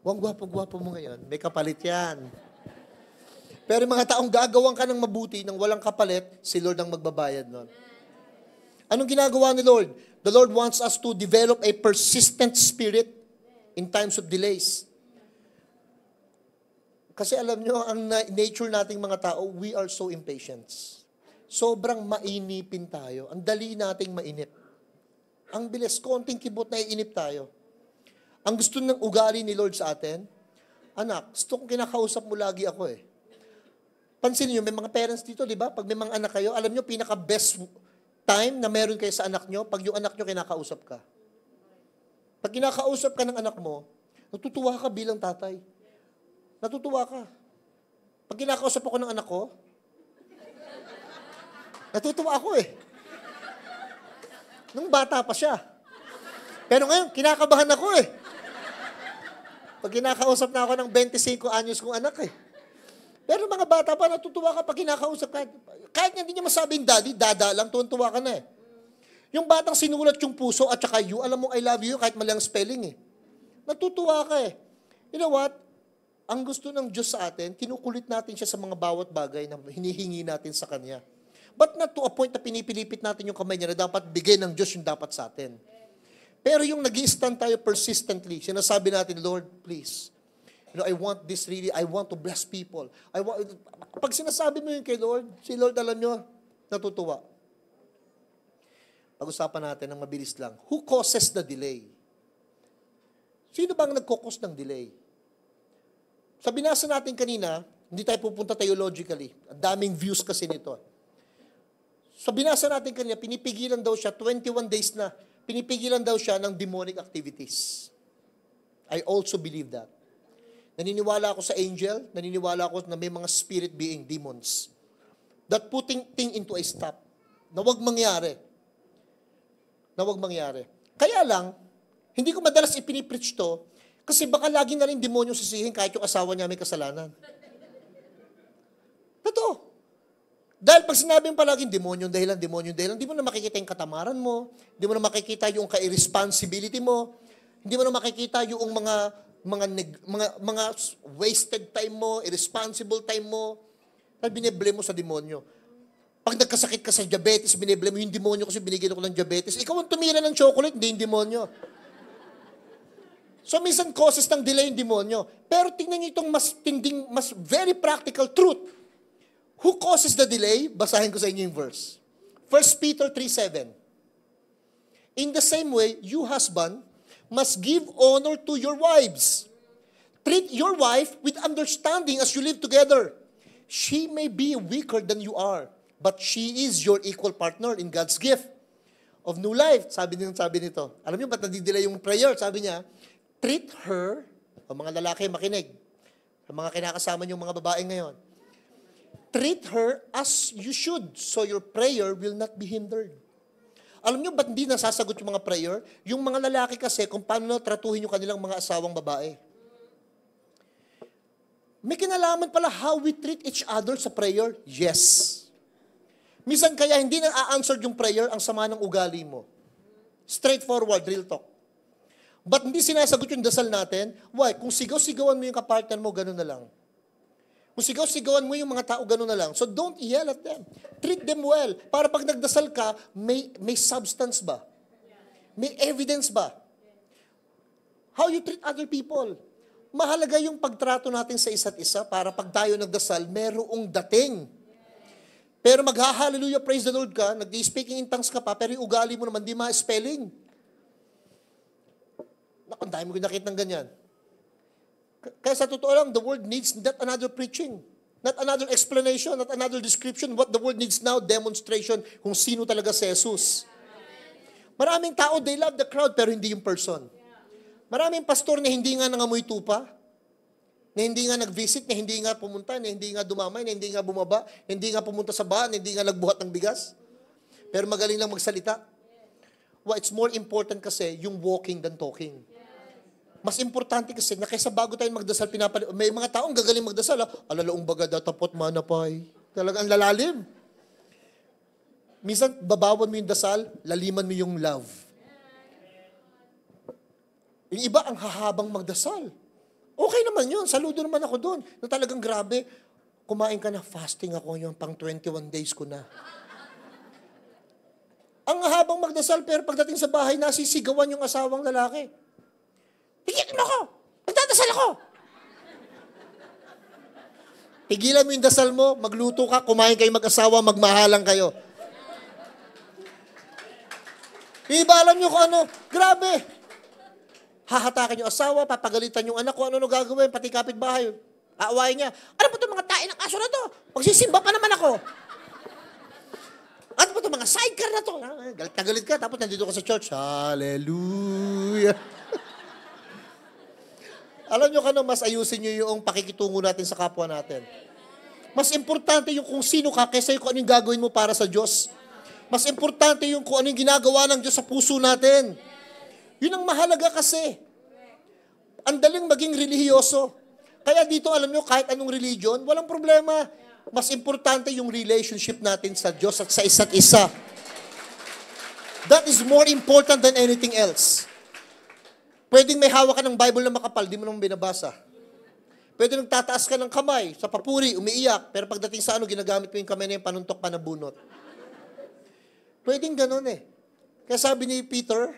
Huwag gwapo-gwapo mo ngayon. May kapalit yan. Pero yung mga taong gagawang ka ng mabuti nang walang kapalit, si Lord ang magbabayad nun. Anong ginagawa ni Lord? The Lord wants us to develop a persistent spirit in times of delays. Kasi alam nyo, ang nature nating mga tao, we are so impatient. Sobrang mainipin tayo. Ang dali nating mainip. Ang bilis, konting kibot na iinip tayo. Ang gusto ng ugali ni Lord sa atin, anak, gusto kong kinakausap mo lagi ako eh. Pansin niyo, may mga parents dito, di ba? Pag may mga anak kayo, alam niyo, pinaka-best time na meron kayo sa anak niyo, pag yung anak niyo kinakausap ka. Pag kinakausap ka ng anak mo, natutuwa ka bilang tatay. Natutuwa ka. Pag kinakausap ako ng anak ko, natutuwa ako eh. Nung bata pa siya. Pero ngayon, kinakabahan ako eh. Pag kinakausap na ako ng 25 anyos kong anak eh. Pero mga bata pa, natutuwa ka pag kinakausap ka. Kahit hindi niya masabing daddy, dada lang, tuwan-tuwa ka na eh. Yung batang sinulat yung puso at saka you, alam mo I love you kahit mali ang spelling eh. Natutuwa ka eh. You know what? Ang gusto ng Diyos sa atin, kinukulit natin siya sa mga bawat bagay na hinihingi natin sa Kanya. But not to a point na pinipilipit natin yung kamay niya na dapat bigay ng Diyos yung dapat sa atin. Pero yung nag-i-stand tayo persistently, sinasabi natin, Lord, please, I want this really, I want to bless people. Pag sinasabi mo yun kay Lord, si Lord, alam nyo, natutuwa. Pag-usapan natin ng mabilis lang. Who causes the delay? Sino bang nagkukos ng delay? Sa binasa natin kanina, hindi tayo pupunta theologically. Ang daming views kasi nito. Sa binasa natin kanina, pinipigilan daw siya, 21 days na, pinipigilan daw siya ng demonic activities. I also believe that. Naniniwala ako sa angel, naniniwala ako na may mga spirit being demons that putting thing into a stop. Na wag mangyari. Na wag mangyari. Kaya lang, hindi ko madalas ipinipreach to Kasi baka lagi na rin demonyo sisihin kahit yung asawa niya may kasalanan. Totoo. Dahil pag sinabing palaging demonyo dahilan, di mo na makikita yung katamaran mo, di mo na makikita yung ka-irresponsibility mo, hindi mo na makikita yung mga wasted time mo, irresponsible time mo, na biniblame mo sa demonyo. Pag nagkasakit ka sa diabetes, biniblame mo yung demonyo kasi binigyan ako ng diabetes. Ikaw ang tumira ng chocolate, hindi yung demonyo. So, minsan causes ng delay yung demonyo. Pero tingnan nyo itong mas very practical truth. Who causes the delay? Basahin ko sa inyo yung verse. 1 Peter 3:7. In the same way, you husband must give honor to your wives. Treat your wife with understanding as you live together. She may be weaker than you are, but she is your equal partner in God's gift of new life. Sabi nito. Alam niyo ba't nadidelay yung prayer? Sabi niya, treat her, o mga lalaki makinig, ang mga kinakasama niyong mga babae ngayon, treat her as you should, so your prayer will not be hindered. Alam niyo ba't hindi nasasagot yung mga prayer? Yung mga lalaki kasi, kung paano na tratuhin yung kanilang mga asawang babae. May kinalaman pala how we treat each other sa prayer? Yes. Minsan kaya hindi na a-answer yung prayer ang sama ng ugali mo. Straightforward, real talk. But hindi sinasagot yung dasal natin? Why? Kung sigaw-sigawan mo yung kapartner mo, gano'n na lang. Kung sigaw-sigawan mo yung mga tao, gano'n na lang. So don't yell at them. Treat them well. Para pag nagdasal ka, may substance ba? May evidence ba? How you treat other people. Mahalaga yung pagtrato natin sa isa't isa para pag tayo nagdasal, merong dating. Pero magha-hallelujah, praise the Lord ka, nag-speaking in tongues ka pa, pero yung ugali mo naman, di ma-spelling. Naku, ang dami mo nakita ng ganyan. Kaya sa totoo lang, the world needs not another preaching, not another explanation, not another description. What the world needs now, demonstration kung sino talaga si Jesus. Maraming tao, they love the crowd, pero hindi yung person. Maraming pastor na hindi nga nangamoy tupa, na hindi nga nag-visit, na hindi nga pumunta, na hindi nga dumamay, na hindi nga bumaba, na hindi nga pumunta sa bahan, na hindi nga nagbuhat ng bigas. Pero magaling lang magsalita. Well, it's more important kasi yung walking than talking. Mas importante kasi na kaysa bago tayo magdasal, may mga taong gagaling magdasal, alalaong bagada, tapot manapay. Talagang lalalim. Minsan, babawan mo yung dasal, laliman mo yung love. Yung iba, ang hahabang magdasal. Okay naman yun, saludo naman ako doon. Na talagang grabe, kumain ka na, fasting ako yung pang 21 days ko na. Ang habang magdasal, pero pagdating sa bahay, nasisigawan yung asawang lalaki. Tigilan mo ako! Magdadasal ako! Tigilan mo yung dasal mo, magluto ka, kumain kayo mag-asawa, magmahalang kayo. Iba alam nyo kung ano, grabe. Hahatakan yung asawa, papagalitan yung anak ko, ano gagawin, pati kapitbahay. Aawain niya, ano ba itong mga tain ng aso na to? Magsisimba pa naman ako. Ano ba itong mga sidecar na to? Galit na galit ka, tapos nandito ka sa church. Hallelujah. Alam nyo kano, mas ayusin nyo yung pakikitungo natin sa kapwa natin. Mas importante yung kung sino ka kaysa yung kung ano yung gagawin mo para sa Diyos. Mas importante yung kung ano yung ginagawa ng Diyos sa puso natin. Yun ang mahalaga kasi. Ang daling maging relihiyoso. Kaya dito, alam nyo, kahit anong religion, walang problema. Mas importante yung relationship natin sa Diyos at sa isa't isa. That is more important than anything else. Pwedeng may hawak ka ng Bible na makapal, di mo naman binabasa. Pwede nagtataas ka ng kamay, sa papuri, umiiyak, pero pagdating sa ginagamit mo yung kamay na yung panuntok pa na bunot. Pwedeng ganun eh. Kaya sabi ni Peter,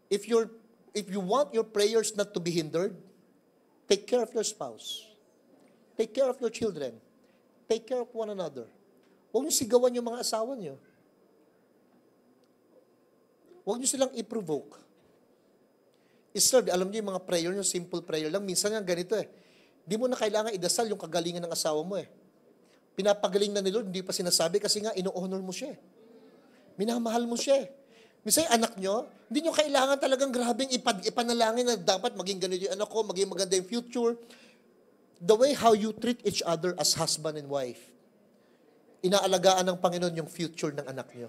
if you want your prayers not to be hindered, take care of your spouse. Take care of your children. Take care of one another. Huwag niyo sigawan yung mga asawa niyo. Huwag niyo silang i-provoke. Sir, alam niyo yung mga prayer niyo, simple prayer lang. Minsan nga ganito eh. Di mo na kailangan idasal yung kagalingan ng asawa mo eh. Pinapagaling na ni Lord, hindi pa sinasabi kasi nga ino-honor mo siya. Minamahal mo siya. Minsan yung anak niyo, hindi niyo kailangan talagang grabing ipanalangin na dapat maging ganito yung anak ko, maging maganda yung future. The way how you treat each other as husband and wife, inaalagaan ng Panginoon yung future ng anak niyo.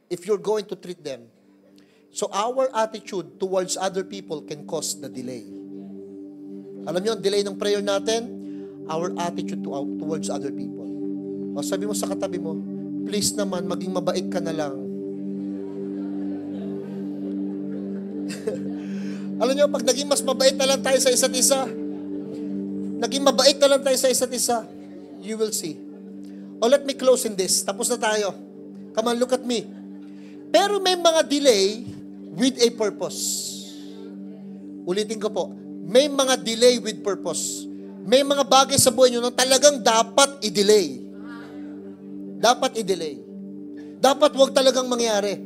If you're going to treat them, So our attitude towards other people can cause the delay. Alam niyo, ang delay ng prayer natin, our attitude towards other people. O sabi mo sa katabi mo, please naman, maging mabait ka na lang. Alam niyo, pag naging mas mabait na lang tayo sa isa't isa, naging mabait na lang tayo sa isa't isa, you will see. O let me close in this. Tapos na tayo. Come on, look at me. Pero may mga delay with a purpose. Ulitin ko po. May mga delay with purpose. May mga bagay sa buhay nyo na talagang dapat i-delay. Dapat i-delay. Dapat wag talagang mangyari.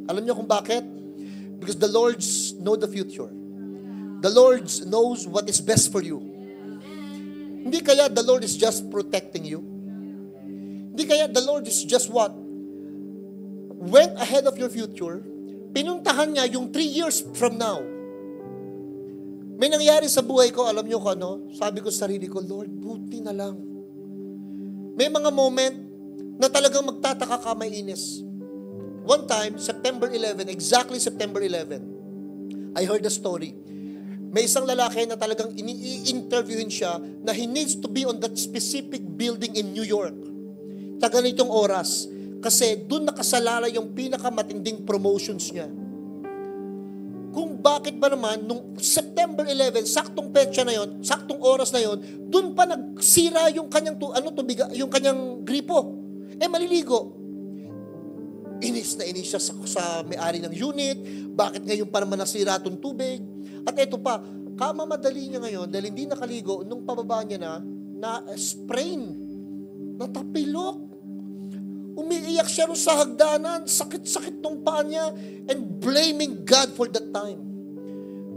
Alam nyo kung bakit? Because the Lord knows the future. The Lord knows what is best for you. Hindi kaya the Lord is just protecting you? Hindi kaya the Lord is just what? Went ahead of your future, pinuntahan niya yung 3 years from now. May nangyari sa buhay ko, alam niyo ko ano? Sabi ko sa sarili ko, Lord, buti na lang. May mga moment na talagang magtataka ka, may inis. One time, September 11, exactly September 11, I heard a story. May isang lalaki na talagang ini-interviewin siya na he needs to be on that specific building in New York. Sa ganitong oras. Kasi doon nakasalala yung pinakamatinding promotions niya. Kung bakit ba naman, nung September 11, saktong petsa na yon, saktong oras na yon, doon pa nagsira yung kanyang, yung kanyang gripo. Maliligo. Inis na inis siya sa may-ari ng unit. Bakit ngayon pa naman nasira itong tubig? At eto pa, kamamadali niya ngayon, dahil hindi nakaligo, nung pababa niya na sprain, natapilok. Umiiyak siya rin sa hagdanan, sakit-sakit ng paa niya, and blaming God for that time.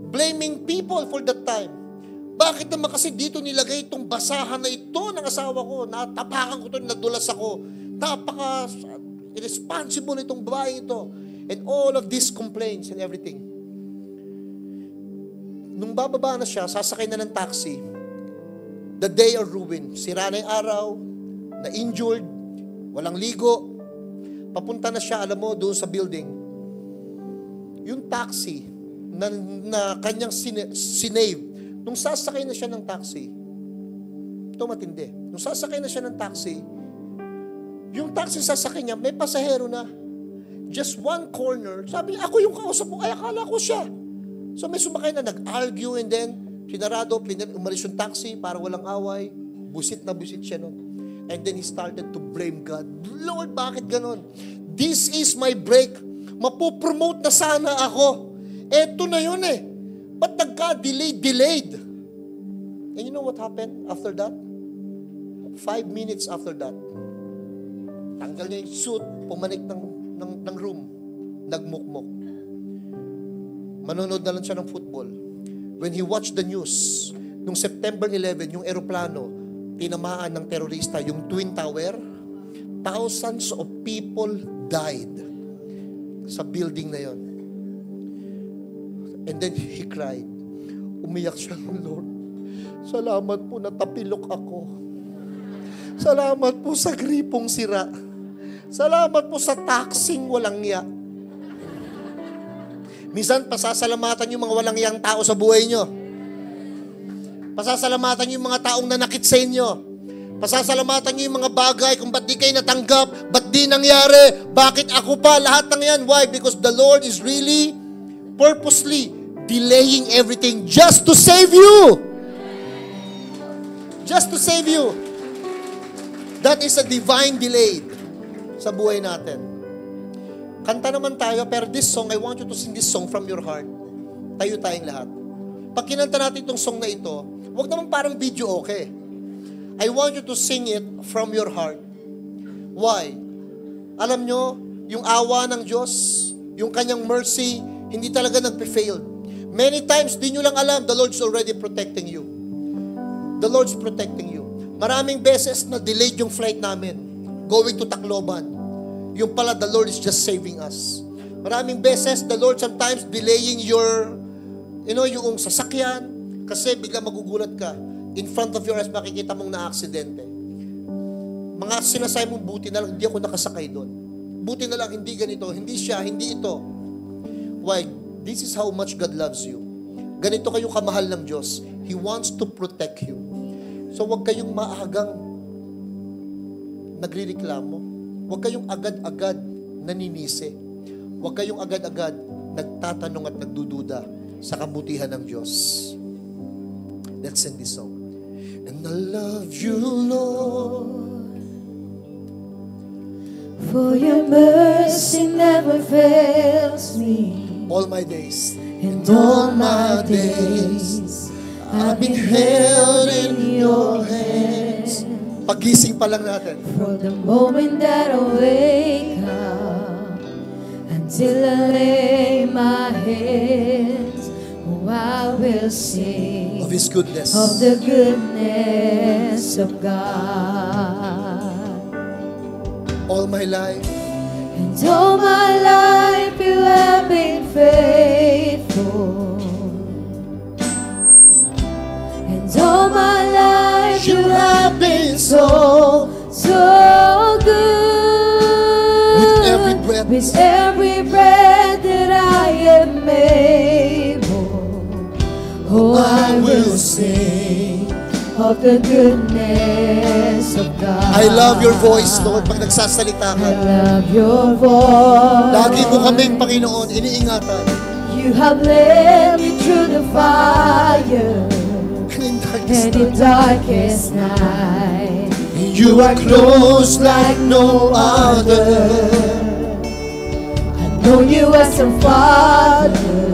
Blaming people for that time. Bakit naman kasi dito nilagay itong basahan na ito ng asawa ko, natapakan ko ito, nadulas ako, irresponsible itong babae ito, and all of these complaints and everything. Nung bababa na siya, sasakay na ng taxi, the day of ruin, sira na yung araw, na-injured, walang ligo. Papunta na siya, alam mo, doon sa building. Yung taxi na kanyang sinave, nung sasakay na siya ng taxi, ito matindi. Nung sasakay na siya ng taxi, yung taxi sasakay niya, may pasahero na. Just one corner. Sabi niya, ako yung kausap mo. Ay, akala ko siya. So may sumakay na, nag-argue, and then, pinarado, umalis yung taxi para walang away. Busit na busit siya nun. And then he started to blame God. Lord, bakit ganon? This is my break. Mapopromote na sana ako. Eto na yun eh. Ba't nagka-delayed? And you know what happened after that? 5 minutes after that, tanggal niya yung suit, pumanik ng room, nagmukmok. Manonood na lang siya ng football. When he watched the news, nung September 11, yung eroplano, tinamaan ng terorista yung Twin Tower, thousands of people died sa building na yon. And then he cried. Umiyak siya, Lord, salamat po natapilok ako. Salamat po sa gripong sira. Salamat po sa taxing walang niya. Minsan, pasasalamatan yung mga walang iyang tao sa buhay nyo. Pasasalamatan yung mga taong nanakit sa inyo. Pasasalamatan nyo yung mga bagay kung ba't di kayo natanggap, ba't di nangyari, bakit ako pa, lahat ng yan. Why? Because the Lord is really, purposely, delaying everything just to save you. Just to save you. That is a divine delay sa buhay natin. Kanta naman tayo, pero this song, I want you to sing this song from your heart. Tayo tayong lahat. Pag kinanta natin itong song na ito, huwag naman parang video okay. I want you to sing it from your heart. Why? Alam nyo, yung awa ng Diyos, yung kanyang mercy, hindi talaga nagpe-fail. Many times, di nyo lang alam, the Lord's already protecting you. The Lord's protecting you. Maraming beses na delayed yung flight namin, going to Tacloban. Yung pala, the Lord is just saving us. Maraming beses, the Lord sometimes delaying your, yung sasakyan, kasi bigla magugulat ka. In front of your eyes, makikita mong na-aksidente. Mga sinasay mong buti na lang, hindi ako nakasakay doon. Buti na lang, hindi ganito, hindi siya, hindi ito. Why? This is how much God loves you. Ganito kayo kamahal ng Diyos. He wants to protect you. So huwag kayong maagang nagrireklamo. Huwag kayong agad-agad naninisi. Huwag kayong agad-agad nagtatanong at nagdududa sa kabutihan ng Diyos. Let's sing this song. And I love you, Lord, For your mercy never fails me. all my days. And all my days I've been held in your hands. Pagising pa lang natin. From the moment that I wake up until I lay my hands, oh, I will sing Of His goodness. of the goodness of God. All my life. And all my life you have been faithful. And all my life you have been so good. With every breath. With every breath that I am able, oh, I will sing of the goodness of God. I love your voice, Lord, pag nagsasalita ka. I love your voice. Lagi mo kaming, Panginoon, iniingatan. You have led me through the fire And in darkness and in darkest night. you are close like no other. I've known you as a father.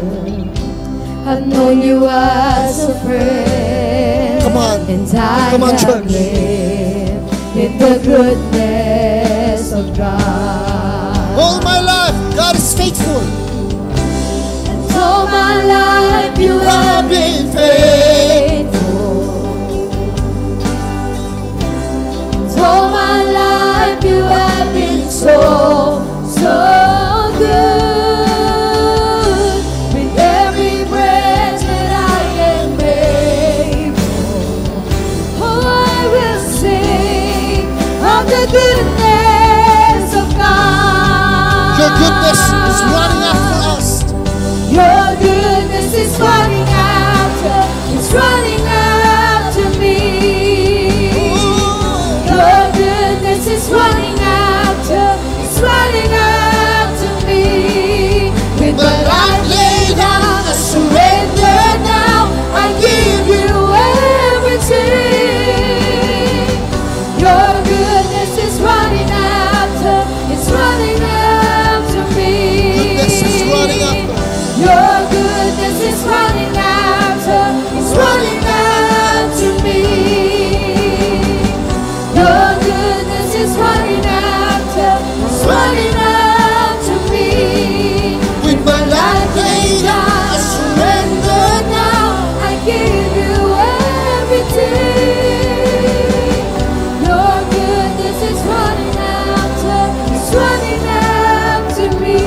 I've known you as a friend. Come on. And I Come on, have church. lived in the goodness of God. All my life, God is faithful. And all my life you have been faithful. And all my life you have been so good. With every breath that I am able, oh, I will sing of the goodness of God. Your goodness is running after us. Your goodness is running after, it's running after me. Your goodness is running after, it's running after me. With my life laid down, I surrender now, I give you everything. Your goodness is running after, it's running after me. Goodness is running after. Your goodness is running after, it's running after me. Your goodness is running after, it's running after me. With my life laid down, I surrender now, I give you everything. Your goodness is running after, it's running after me.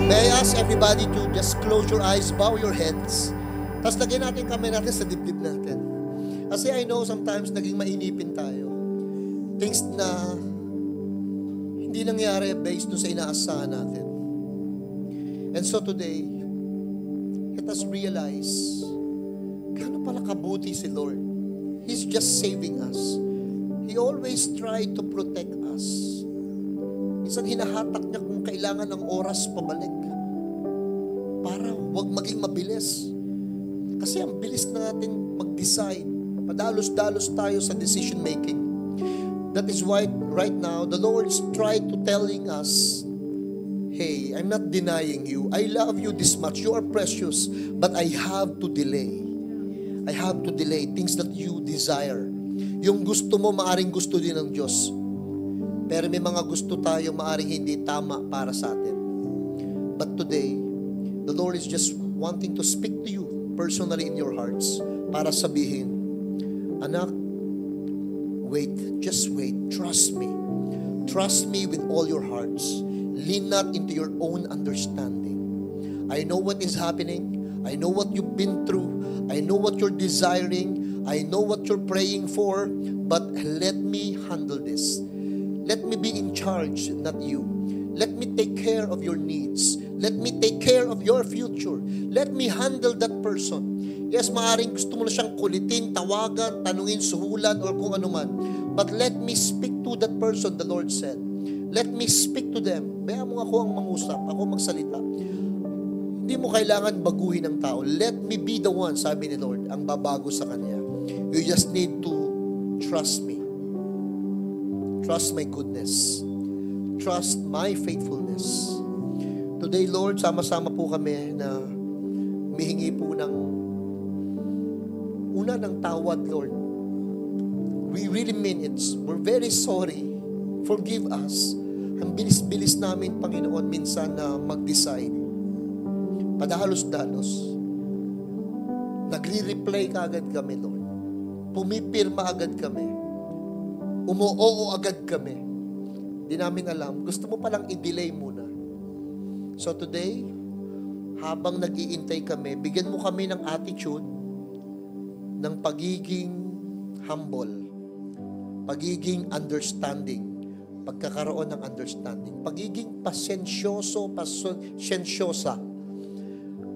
May I ask everybody to just close your eyes, bow your heads. Tapos lagyan natin kamay natin sa dibdib natin. Kasi I know sometimes naging mainipin tayo. Things na hindi nangyari based dun sa inaasahan natin. And so today, let us realize gaano pala kabuti si Lord. He's just saving us. He always tried to protect us. Minsan hinahatak niya kung kailangan ng oras pabalik para huwag maging mabilis. Kasi ang bilis na natin mag-decide. Padalos-dalos tayo sa decision making. That is why right now, the Lord's trying to telling us, hey, I'm not denying you. I love you this much. You are precious. But I have to delay. I have to delay things that you desire. Yung gusto mo, maaring gusto din ng Diyos. Pero may mga gusto tayo maaring hindi tama para sa atin. But today, the Lord is just wanting to speak to you personally in your hearts para sabihin, anak, wait, just wait. Trust me. Trust me with all your hearts. Lean not into your own understanding. I know what is happening. I know what you've been through. I know what you're desiring. I know what you're praying for. But let me handle this. Let me be in charge, not you. Let me take care of your needs. Let me take care of your future. Let me handle that person. Yes, maaaring gusto mo na siyang kulitin, tawagan, tanungin, suhulan, or kung ano man. But let me speak to that person, the Lord said. Let me speak to them. Kaya mo ako ang mangusap, ako magsalita. Hindi mo kailangan baguhin ang tao. Let me be the one, sabi ni Lord, ang babago sa kanya. You just need to trust me. Trust my goodness. Trust my faithfulness. Today, Lord, sama-sama po kami na humihingi po ng tawad, Lord. We really mean it. We're very sorry. Forgive us. Ang bilis-bilis namin, Panginoon, minsan na mag-decide. Padahalos-dalos. Nagre-replay ka agad kami, Lord. Pumipirma agad kami. Umuoo agad kami. Di namin alam. Gusto mo palang i-delay muna. So today, habang nag-iintay kami, bigyan mo kami ng attitude ng pagiging humble, pagiging understanding, pagkakaroon ng understanding, pagiging pasensyosa.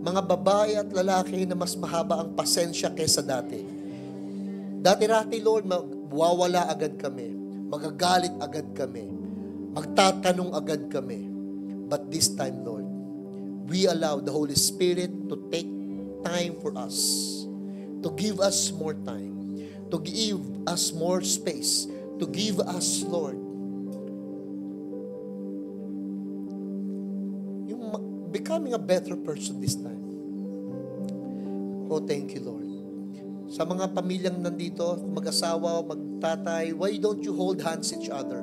Mga babae at lalaki na mas mahaba ang pasensya kaysa dati. Dati-rati, Lord, magwawala agad kami, magagalit agad kami, magtatanong agad kami. But this time, Lord, we allow the Holy Spirit to take time for us, to give us more time, to give us more space, to give us, Lord, yung becoming a better person this time. Oh, thank you, Lord. Sa mga pamilyang nandito, mag-asawa, magtatay, why don't you hold hands each other?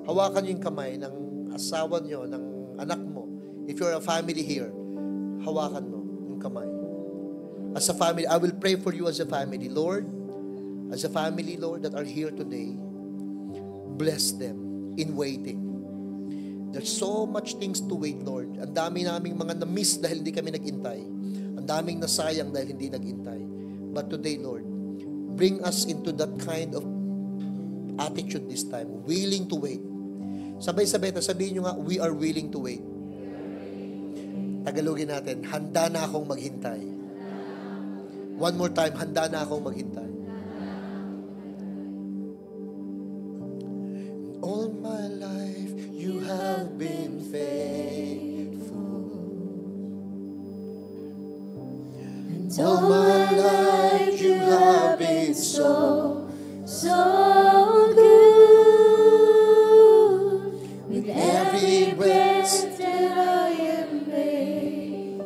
Hawakan niyo yung kamay ng asawa niyo, ng anak mo. If you're a family here, hawakan mo yung kamay. As a family, I will pray for you as a family. Lord, as a family, Lord, that are here today, bless them in waiting. There's so much things to wait, Lord. Ang dami naming mga na-miss dahil hindi kami nag-intay. Ang daming nasayang dahil hindi nag-intay. But today, Lord, bring us into that kind of attitude this time, willing to wait. Sabay-sabay, sabihin nyo nga, we are willing to wait. Tagalogin natin, handa na akong maghintay. One more time, handa na akong maghintay. All my life, you have been faithful. And all my life, you have been so good. With every breath that I am able,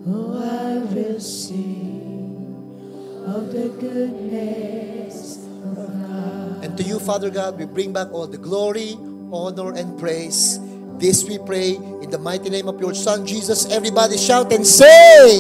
oh, I will sing of the goodness of God. And to you, Father God, we bring back all the glory, honor, and praise. This we pray in the mighty name of your Son, Jesus. Everybody shout and say,